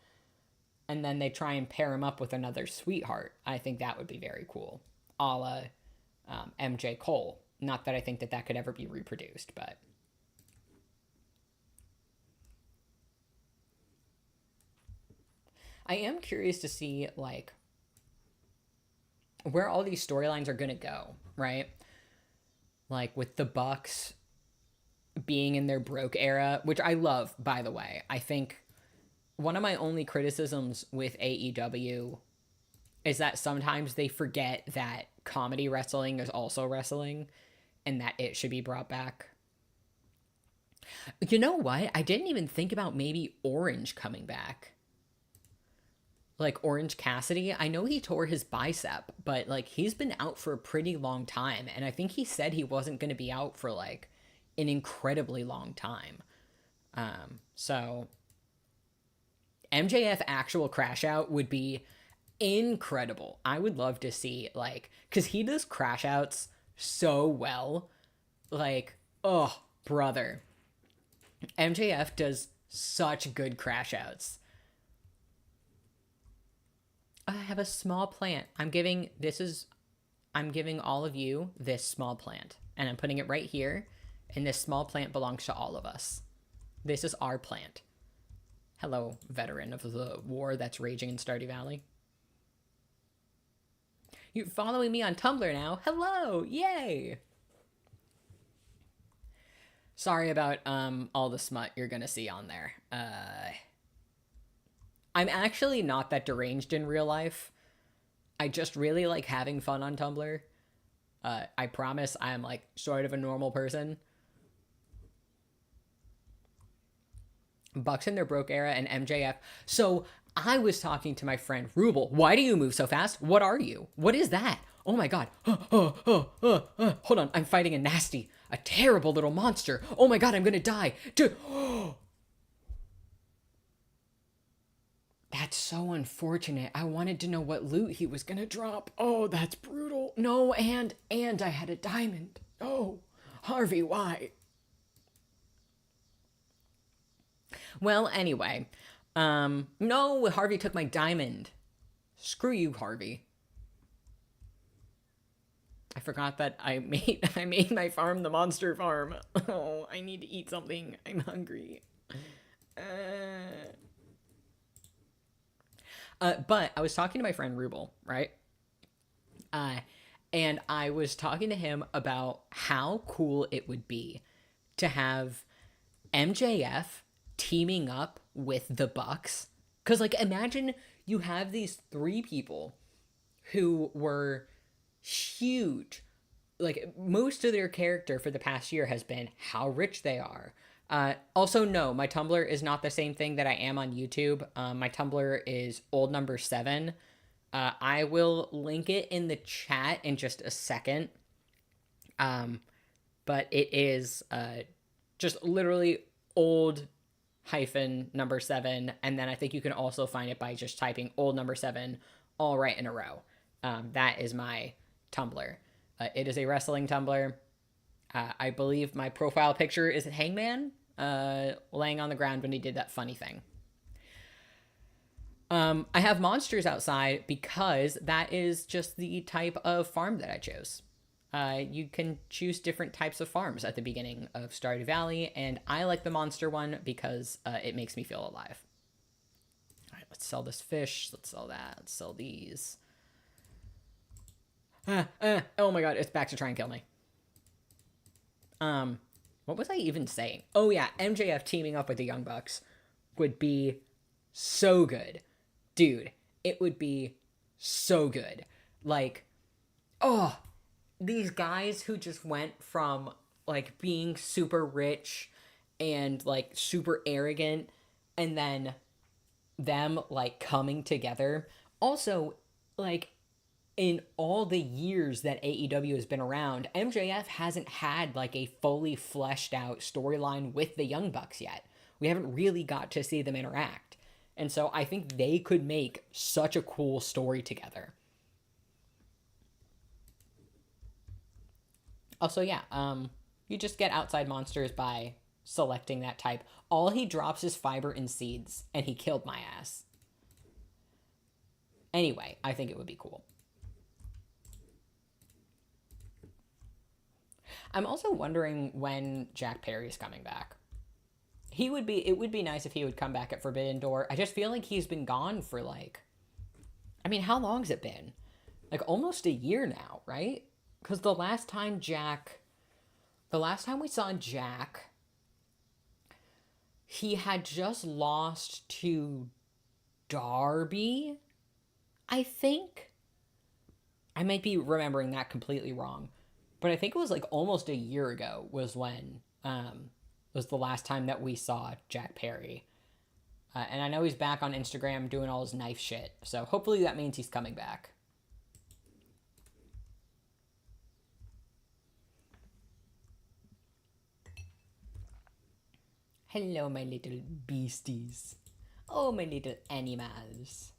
And then they try and pair him up with another sweetheart. I think that would be very cool. A la MJ Cole. Not that I think that could ever be reproduced, but... I am curious to see, like, where all these storylines are going to go, right? Like, with the Bucks being in their broke era, which I love, by the way. I think one of my only criticisms with AEW is that sometimes they forget that comedy wrestling is also wrestling and that it should be brought back. You know what? I didn't even think about maybe Orange coming back. Like, Orange Cassidy, I know he tore his bicep, but, like, he's been out for a pretty long time, and I think he said he wasn't going to be out for, like, an incredibly long time. So, MJF actual crash out would be incredible. I would love to see, like, because he does crash outs so well. Like, oh, brother. MJF does such good crash outs. I have a small plant. I'm giving all of you this small plant. And I'm putting it right here. And this small plant belongs to all of us. This is our plant. Hello, veteran of the war that's raging in Stardew Valley. You're following me on Tumblr now. Hello, yay! Sorry about all the smut you're gonna see on there. I'm actually not that deranged in real life. I just really like having fun on Tumblr. I promise I'm like sort of a normal person. Bucks in their broke era and MJF. So I was talking to my friend Ruble. Why do you move so fast? What are you? What is that? Oh my god. Hold on. I'm fighting a terrible little monster. Oh my god, I'm gonna die. Dude. That's so unfortunate. I wanted to know what loot he was gonna drop. Oh, that's brutal. No, and I had a diamond. Oh, Harvey, why? Well, anyway, no, Harvey took my diamond. Screw you, Harvey. I forgot that I made my farm the monster farm. Oh, I need to eat something. I'm hungry. But I was talking to my friend Ruble, right? And I was talking to him about how cool it would be to have MJF teaming up with the Bucks. Because, like, imagine you have these three people who were huge. Like, most of their character for the past year has been how rich they are. Also, no, my Tumblr is not the same thing that I am on YouTube. My Tumblr is old number 7. I will link it in the chat in just a second. But it is just literally old hyphen number 7, and then I think you can also find it by just typing old number 7 all right in a row. That is my Tumblr. It is a wrestling Tumblr. I believe my profile picture is Hangman laying on the ground when he did that funny thing. I have monsters outside because that is just the type of farm that I chose. You can choose different types of farms at the beginning of Stardew Valley, and I like the monster one because it makes me feel alive. All right, let's sell this fish. Let's sell that. Let's sell these. Oh my god, it's back to try and kill me. What was I even saying? Oh yeah, MJF teaming up with the Young Bucks would be so good. Dude, it would be so good. Like, oh, these guys who just went from like being super rich and like super arrogant, and then them like coming together. Also, like, in all the years that AEW has been around, MJF hasn't had like a fully fleshed out storyline with the Young Bucks yet. We haven't really got to see them interact. And so I think they could make such a cool story together. Also, yeah, you just get outside monsters by selecting that type. All he drops is fiber and seeds, and he killed my ass. Anyway, I think it would be cool. I'm also wondering when Jack Perry's coming back. It would be nice if he would come back at Forbidden Door. I just feel like he's been gone for like, I mean, how long's it been? Like almost a year now, right? Because the last time we saw Jack, he had just lost to Darby, I think. I might be remembering that completely wrong. But I think it was like almost a year ago was when was the last time that we saw Jack Perry. And I know he's back on Instagram doing all his knife shit. So hopefully that means he's coming back. Hello, my little beasties. Oh, my little animals.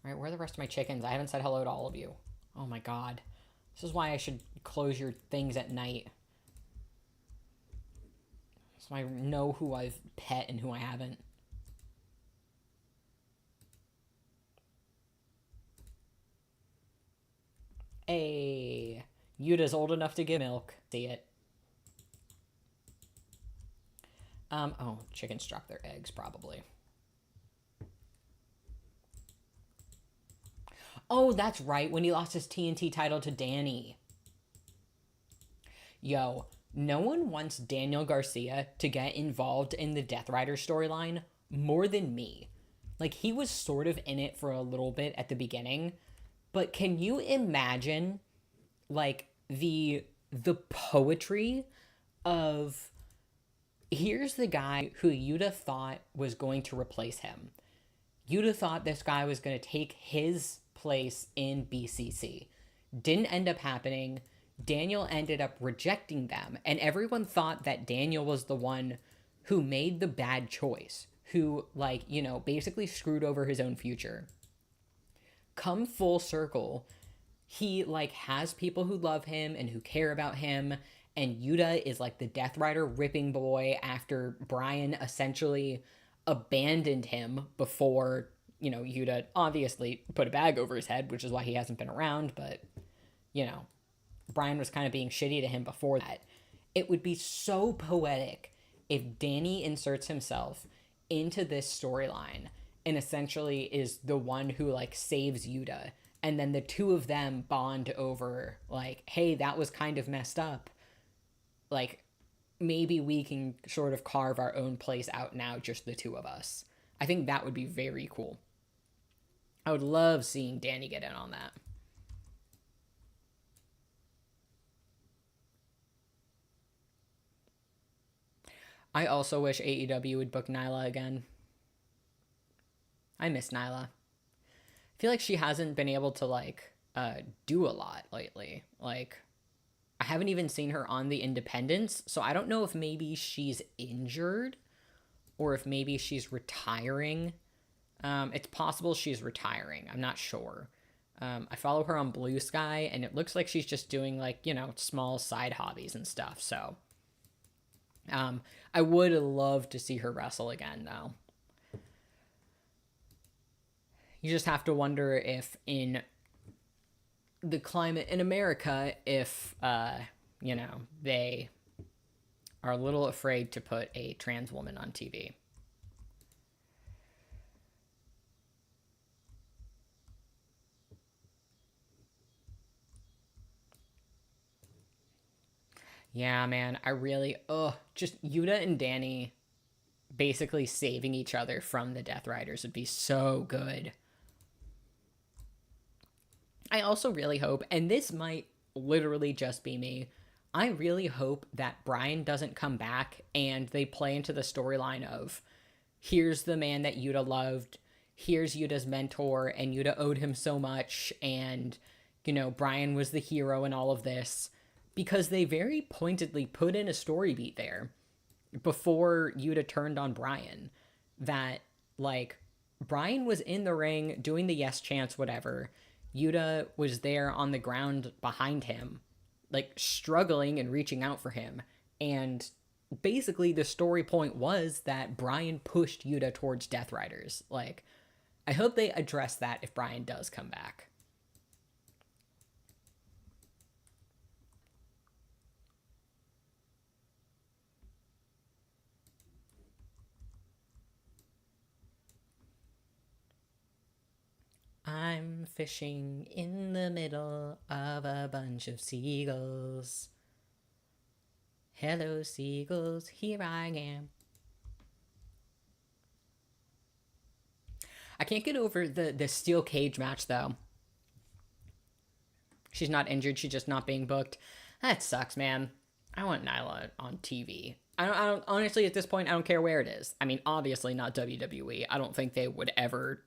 Alright, where are the rest of my chickens? I haven't said hello to all of you. Oh my god. This is why I should close your things at night. So I know who I've pet and who I haven't. Hey, Yuta's old enough to give milk. See it. Oh, chickens drop their eggs, probably. Oh, that's right, when he lost his TNT title to Danny. Yo, no one wants Daniel Garcia to get involved in the Death Rider storyline more than me. Like, he was sort of in it for a little bit at the beginning, but can you imagine, like, the poetry of here's the guy who you'd have thought was going to replace him. You'd have thought this guy was going to take his place in BCC. Didn't end up happening. Daniel ended up rejecting them, and everyone thought that Daniel was the one who made the bad choice, who, like, you know, basically screwed over his own future. Come full circle, he, like, has people who love him and who care about him, and Yuta is, like, the Death Rider ripping boy after Brian essentially abandoned him before, you know, Yuta obviously put a bag over his head, which is why he hasn't been around, but, you know, Brian was kind of being shitty to him before that. It would be so poetic if Danny inserts himself into this storyline and essentially is the one who, like, saves Yuta, and then the two of them bond over, like, hey, that was kind of messed up, like, maybe we can sort of carve our own place out now, just the two of us. I think that would be very cool. I would love seeing Danny get in on that. I also wish AEW would book Nyla again. I miss Nyla. I feel like she hasn't been able to, like, do a lot lately. Like, I haven't even seen her on the independents, so I don't know if maybe she's injured or if maybe she's retiring. It's possible she's retiring. I'm not sure. I follow her on Blue Sky, and it looks like she's just doing, like, you know, small side hobbies and stuff. So I would love to see her wrestle again, though. You just have to wonder if in the climate in America, if, you know, they are a little afraid to put a trans woman on TV. Yeah, man, I really, just Yuta and Danny basically saving each other from the Death Riders would be so good. I also really hope, and this might literally just be me, I really hope that Brian doesn't come back and they play into the storyline of here's the man that Yuta loved, here's Yuta's mentor, and Yuta owed him so much, and, you know, Brian was the hero in all of this. Because they very pointedly put in a story beat there before Yuta turned on Brian that, like, Brian was in the ring doing the yes chants, whatever. Yuta was there on the ground behind him, like, struggling and reaching out for him. And basically, the story point was that Brian pushed Yuta towards Death Riders. Like, I hope they address that if Brian does come back. I'm fishing in the middle of a bunch of seagulls. Hello, seagulls, here I am. I can't get over the steel cage match, though. She's not injured, she's just not being booked. That sucks, man. I want Nyla on TV. I don't honestly, at this point, I don't care where it is. I mean, obviously not WWE. I don't think they would ever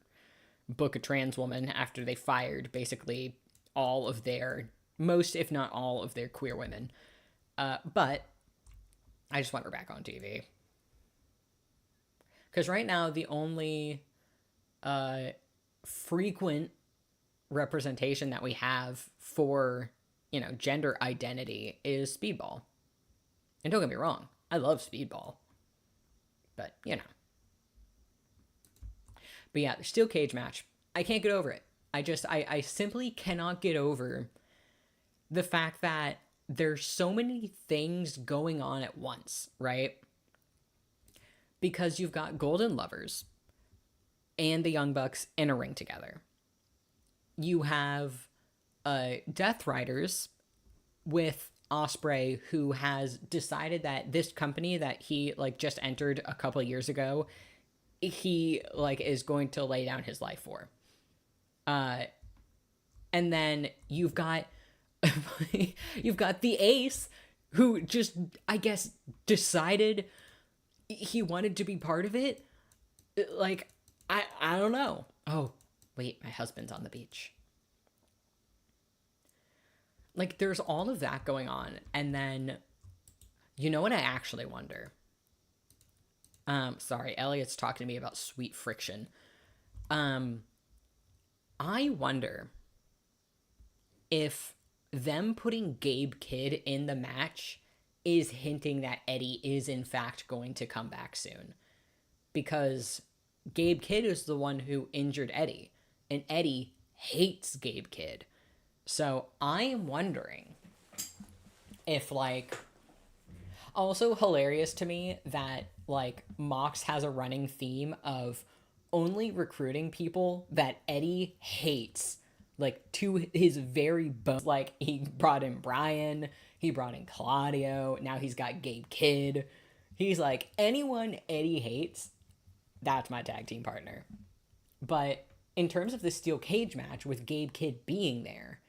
book a trans woman after they fired basically all of their, most if not all of their queer women. But I just want her back on TV. Because right now, the only frequent representation that we have for, you know, gender identity is Speedball. And don't get me wrong, I love Speedball. But, you know. But yeah, the steel cage match, I can't get over it. I simply cannot get over the fact that there's so many things going on at once, right? because you've got Golden Lovers and the Young Bucks in a ring together. You have Death Riders with Osprey, who has decided that this company that he like just entered a couple of years ago, he like is going to lay down his life for. And then you've got you've got the Ace, who just, I guess, decided he wanted to be part of it. Like, I don't know. Oh, wait, my husband's on the beach. Like, there's all of that going on. And then, you know what I actually wonder? Sorry, Elliot's talking to me about sweet friction. I wonder if them putting Gabe Kidd in the match is hinting that Eddie is in fact going to come back soon. Because Gabe Kidd is the one who injured Eddie, and Eddie hates Gabe Kidd. So I am wondering if, like, also hilarious to me that, like, Mox has a running theme of only recruiting people that Eddie hates, like, to his very bones. Like, he brought in Brian, he brought in Claudio, now he's got Gabe Kidd. He's like, anyone Eddie hates, that's my tag team partner. But in terms of the steel cage match with Gabe Kidd being there,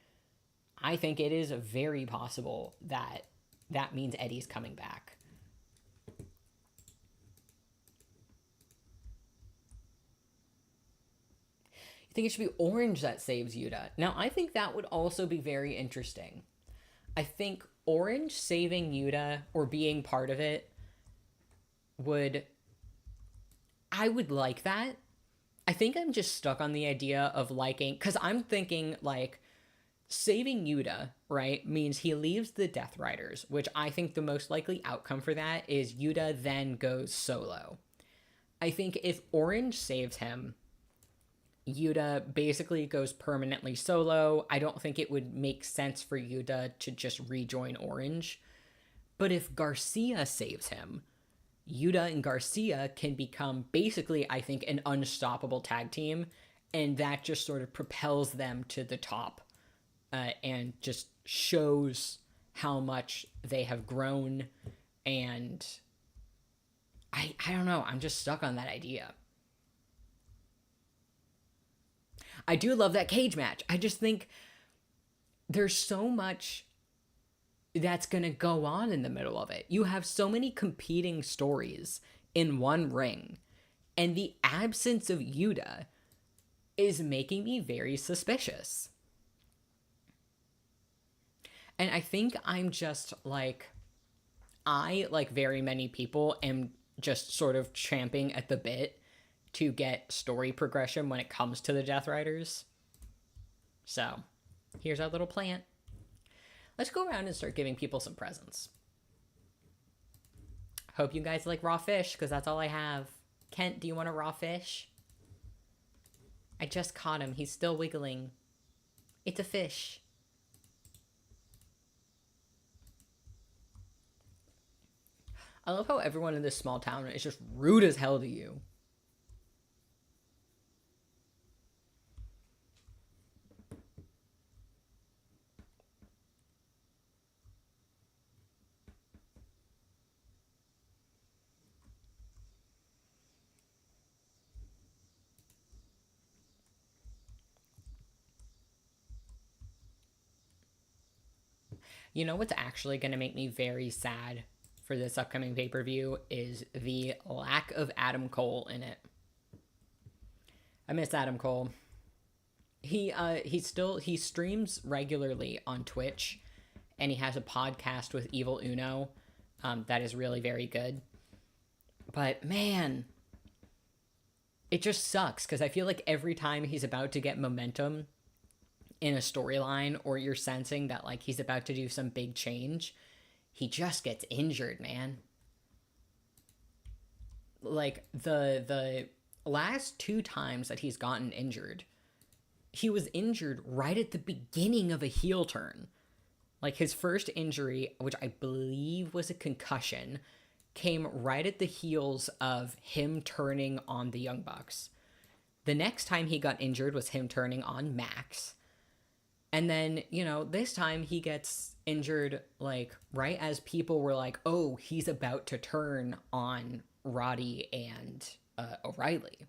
I think it is very possible that that means Eddie's coming back. I think it should be Orange that saves Yuta. Now, I think that would also be very interesting. I think Orange saving Yuta or being part of it I would like that. I think I'm just stuck on the idea of liking, because I'm thinking, like, saving Yuta, right, means he leaves the Death Riders, which I think the most likely outcome for that is Yuta then goes solo. I think if Orange saves him, Yuta basically goes permanently solo. I don't think it would make sense for Yuta to just rejoin Orange. But if Garcia saves him, Yuta and Garcia can become basically, I think, an unstoppable tag team, and that just sort of propels them to the top and just shows how much they have grown. And I don't know, I'm just stuck on that idea. I do love that cage match. I just think there's so much that's going to go on in the middle of it. You have so many competing stories in one ring, and the absence of Yuta is making me very suspicious. And I think I'm just like, I, like very many people, am just sort of champing at the bit to get story progression when it comes to the Death Riders. So, here's our little plant. Let's go around and start giving people some presents. Hope you guys like raw fish, because that's all I have. Kent, do you want a raw fish? I just caught him. He's still wiggling. It's a fish. I love how everyone in this small town is just rude as hell to you. You know what's actually going to make me very sad for this upcoming pay-per-view is the lack of Adam Cole in it. I miss Adam Cole. He streams regularly on Twitch, and he has a podcast with Evil Uno that is really very good. But man, it just sucks because I feel like every time he's about to get momentum in a storyline, or you're sensing that like he's about to do some big change, he just gets injured, man. Like the last 2 times that he's gotten injured, he was injured right at the beginning of a heel turn. Like his first injury, which I believe was a concussion, came right at the heels of him turning on the Young Bucks. The next time he got injured was him turning on Max. And then, this time he gets injured, like, right as people were like, oh, he's about to turn on Roddy and O'Reilly.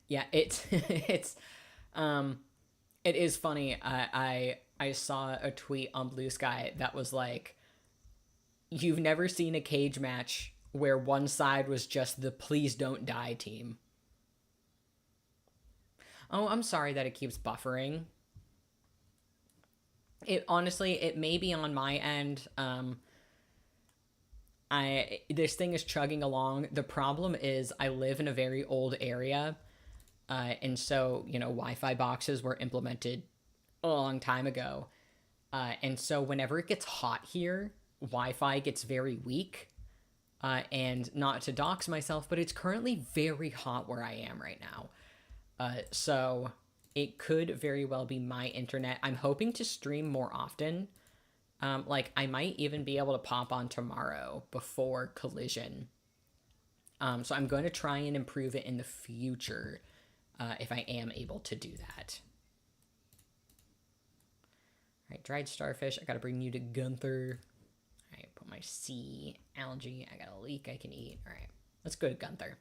Yeah, it is funny. I saw a tweet on Blue Sky that was like, you've never seen a cage match where one side was just the please don't die team. Oh, I'm sorry that it keeps buffering. It honestly, it may be on my end. This thing is chugging along. The problem is I live in a very old area, and so Wi-Fi boxes were implemented a long time ago, and so whenever it gets hot here, Wi-Fi gets very weak. And not to dox myself, but it's currently very hot where I am right now. So it could very well be my internet. I'm hoping to stream more often. Like, I might even be able to pop on tomorrow before Collision. So I'm going to try and improve it in the future if I am able to do that. All right, dried starfish. I got to bring you to Gunther. All right, put my sea algae. I got a leek I can eat. All right, let's go to Gunther.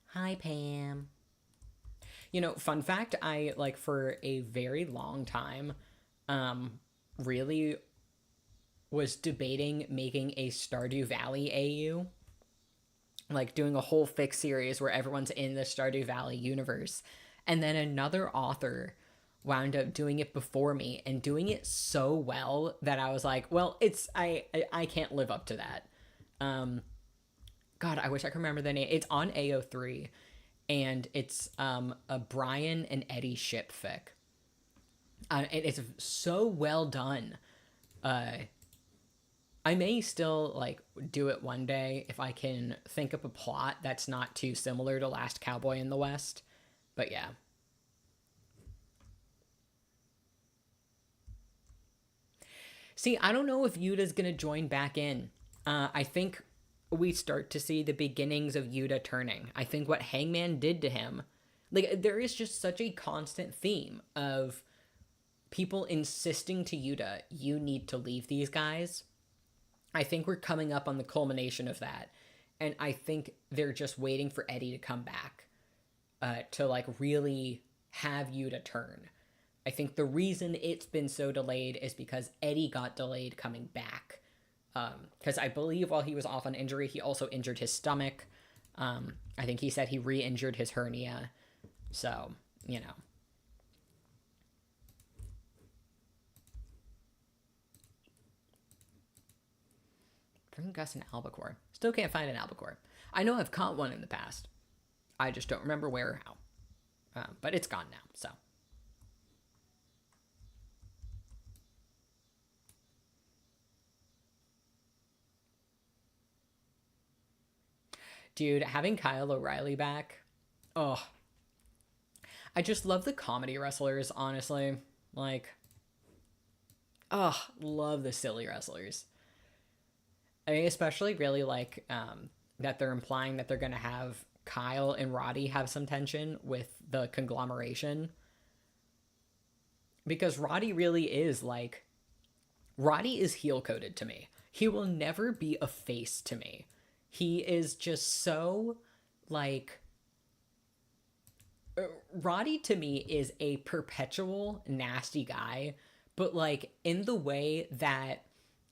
Hi, Pam. Fun fact, I, like, for a very long time, really was debating making a Stardew Valley AU. Like, doing a whole fix series where everyone's in the Stardew Valley universe. And then another author wound up doing it before me and doing it so well that I was like, well, I can't live up to that. God, I wish I could remember the name. It's on AO3, and it's a Brian and Eddie ship fic. It's so well done. I may still, like, do it one day if I can think up a plot that's not too similar to Last Cowboy in the West. But yeah. See, I don't know if Yuta's going to join back in. I think we start to see the beginnings of Yuta turning. I think what Hangman did to him, like, there is just such a constant theme of people insisting to Yuta, you need to leave these guys. I think we're coming up on the culmination of that. And I think they're just waiting for Eddie to come back to, like, really have Yuta turn. I think the reason it's been so delayed is because Eddie got delayed coming back. Because I believe while he was off on injury, he also injured his stomach. I think he said he re-injured his hernia. So, Bring Gus an albacore. Still can't find an albacore. I know I've caught one in the past. I just don't remember where or how. But it's gone now, so. Dude, having Kyle O'Reilly back, oh, I just love the comedy wrestlers, honestly. Like, oh, love the silly wrestlers. I mean, especially really like that they're implying that they're going to have Kyle and Roddy have some tension with the conglomeration. Because Roddy really is like, Roddy is heel coded to me. He will never be a face to me. He is just so, like, Roddy to me is a perpetual nasty guy, but, like, in the way that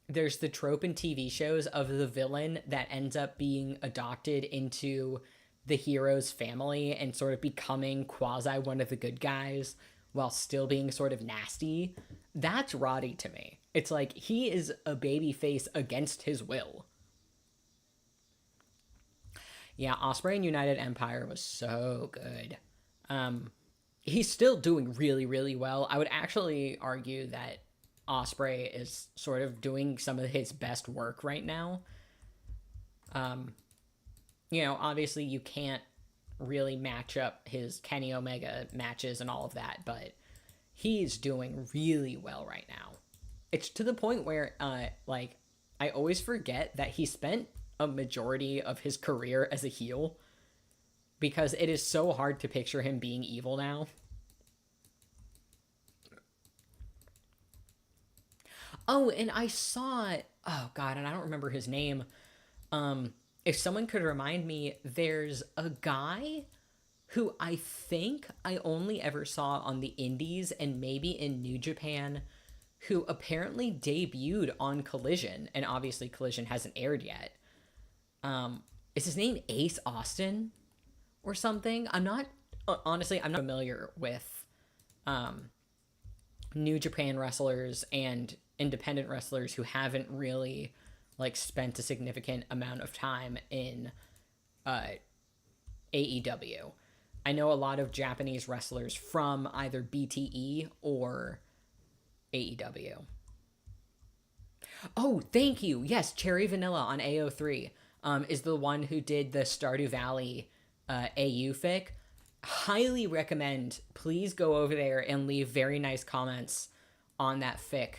there's the trope in TV shows of the villain that ends up being adopted into the hero's family and sort of becoming quasi one of the good guys while still being sort of nasty. That's Roddy to me. It's like he is a baby face against his will. Yeah, Osprey and United Empire was so good. He's still doing really, really well. I would actually argue that Osprey is sort of doing some of his best work right now. Obviously you can't really match up his Kenny Omega matches and all of that, but He's doing really well right now. It's to the point where, like, I always forget that he spent a majority of his career as a heel because it is so hard to picture him being evil now. Oh, and I saw, oh god, and I don't remember his name. If someone could remind me, there's a guy who I think I only ever saw on the indies and maybe in New Japan, who apparently debuted on Collision, and obviously Collision hasn't aired yet. Is his name Ace Austin or something? I'm not, honestly, I'm not familiar with New Japan wrestlers and independent wrestlers who haven't really like spent a significant amount of time in AEW. I know a lot of Japanese wrestlers from either BTE or AEW. Oh, thank you. Yes, Cherry Vanilla on AO3 is the one who did the Stardew Valley AU fic. Highly recommend. Please go over there and leave very nice comments on that fic.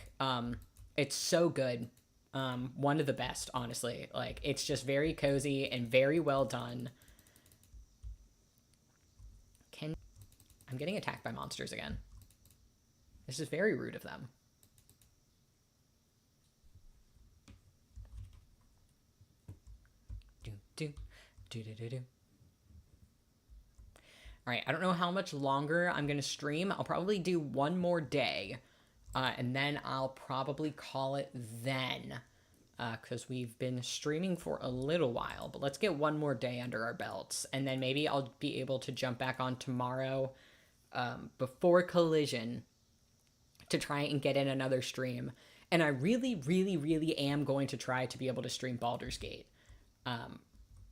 It's so good. One of the best, honestly. Like, it's just very cozy and very well done. I'm getting attacked by monsters again. This is very rude of them. Alright, I don't know how much longer I'm going to stream. I'll probably do one more day. And then I'll probably call it then. Because we've been streaming for a little while. But let's get one more day under our belts. And then maybe I'll be able to jump back on tomorrow before Collision to try and get in another stream. And I really, really, really am going to try to be able to stream Baldur's Gate.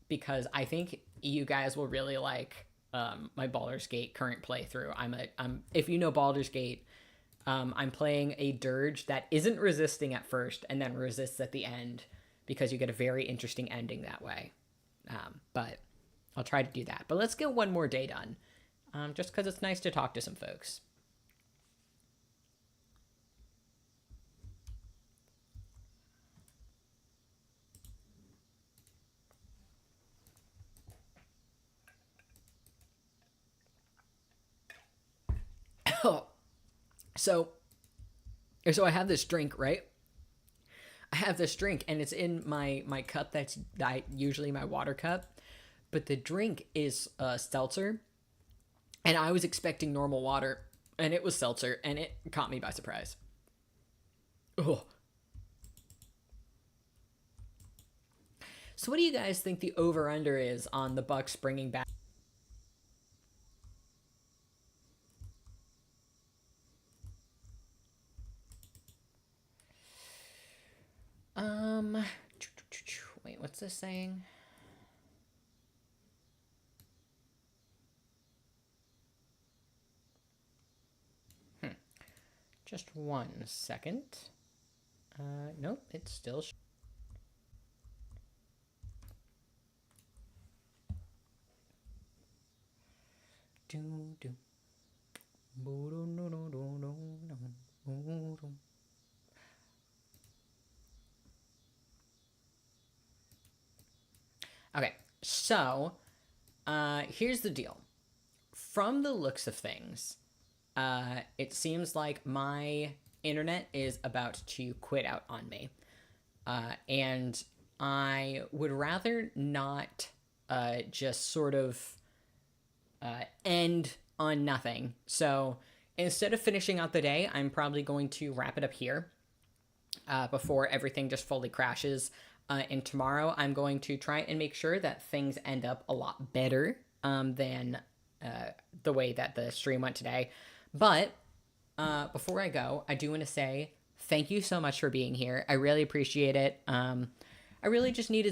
Because I think you guys will really like my Baldur's Gate current playthrough. If you know Baldur's Gate, I'm playing a dirge that isn't resisting at first and then resists at the end because you get a very interesting ending that way. But I'll try to do that. But let's get one more day done. Just because it's nice to talk to some folks. So I have this drink, right? I have this drink, and it's in my cup that's usually my water cup. But the drink is seltzer. And I was expecting normal water, and it was seltzer, and it caught me by surprise. Oh. So what do you guys think the over-under is on the Bucks bringing back? Wait, what's this saying? Just 1 second. Nope, it's still... Okay, so here's the deal. From the looks of things, it seems like my internet is about to quit out on me. And I would rather not just sort of end on nothing. So instead of finishing out the day, I'm probably going to wrap it up here before everything just fully crashes. And tomorrow I'm going to try and make sure that things end up a lot better than the way that the stream went today. But before I go, I do want to say thank you so much for being here. I really appreciate it. I really just needed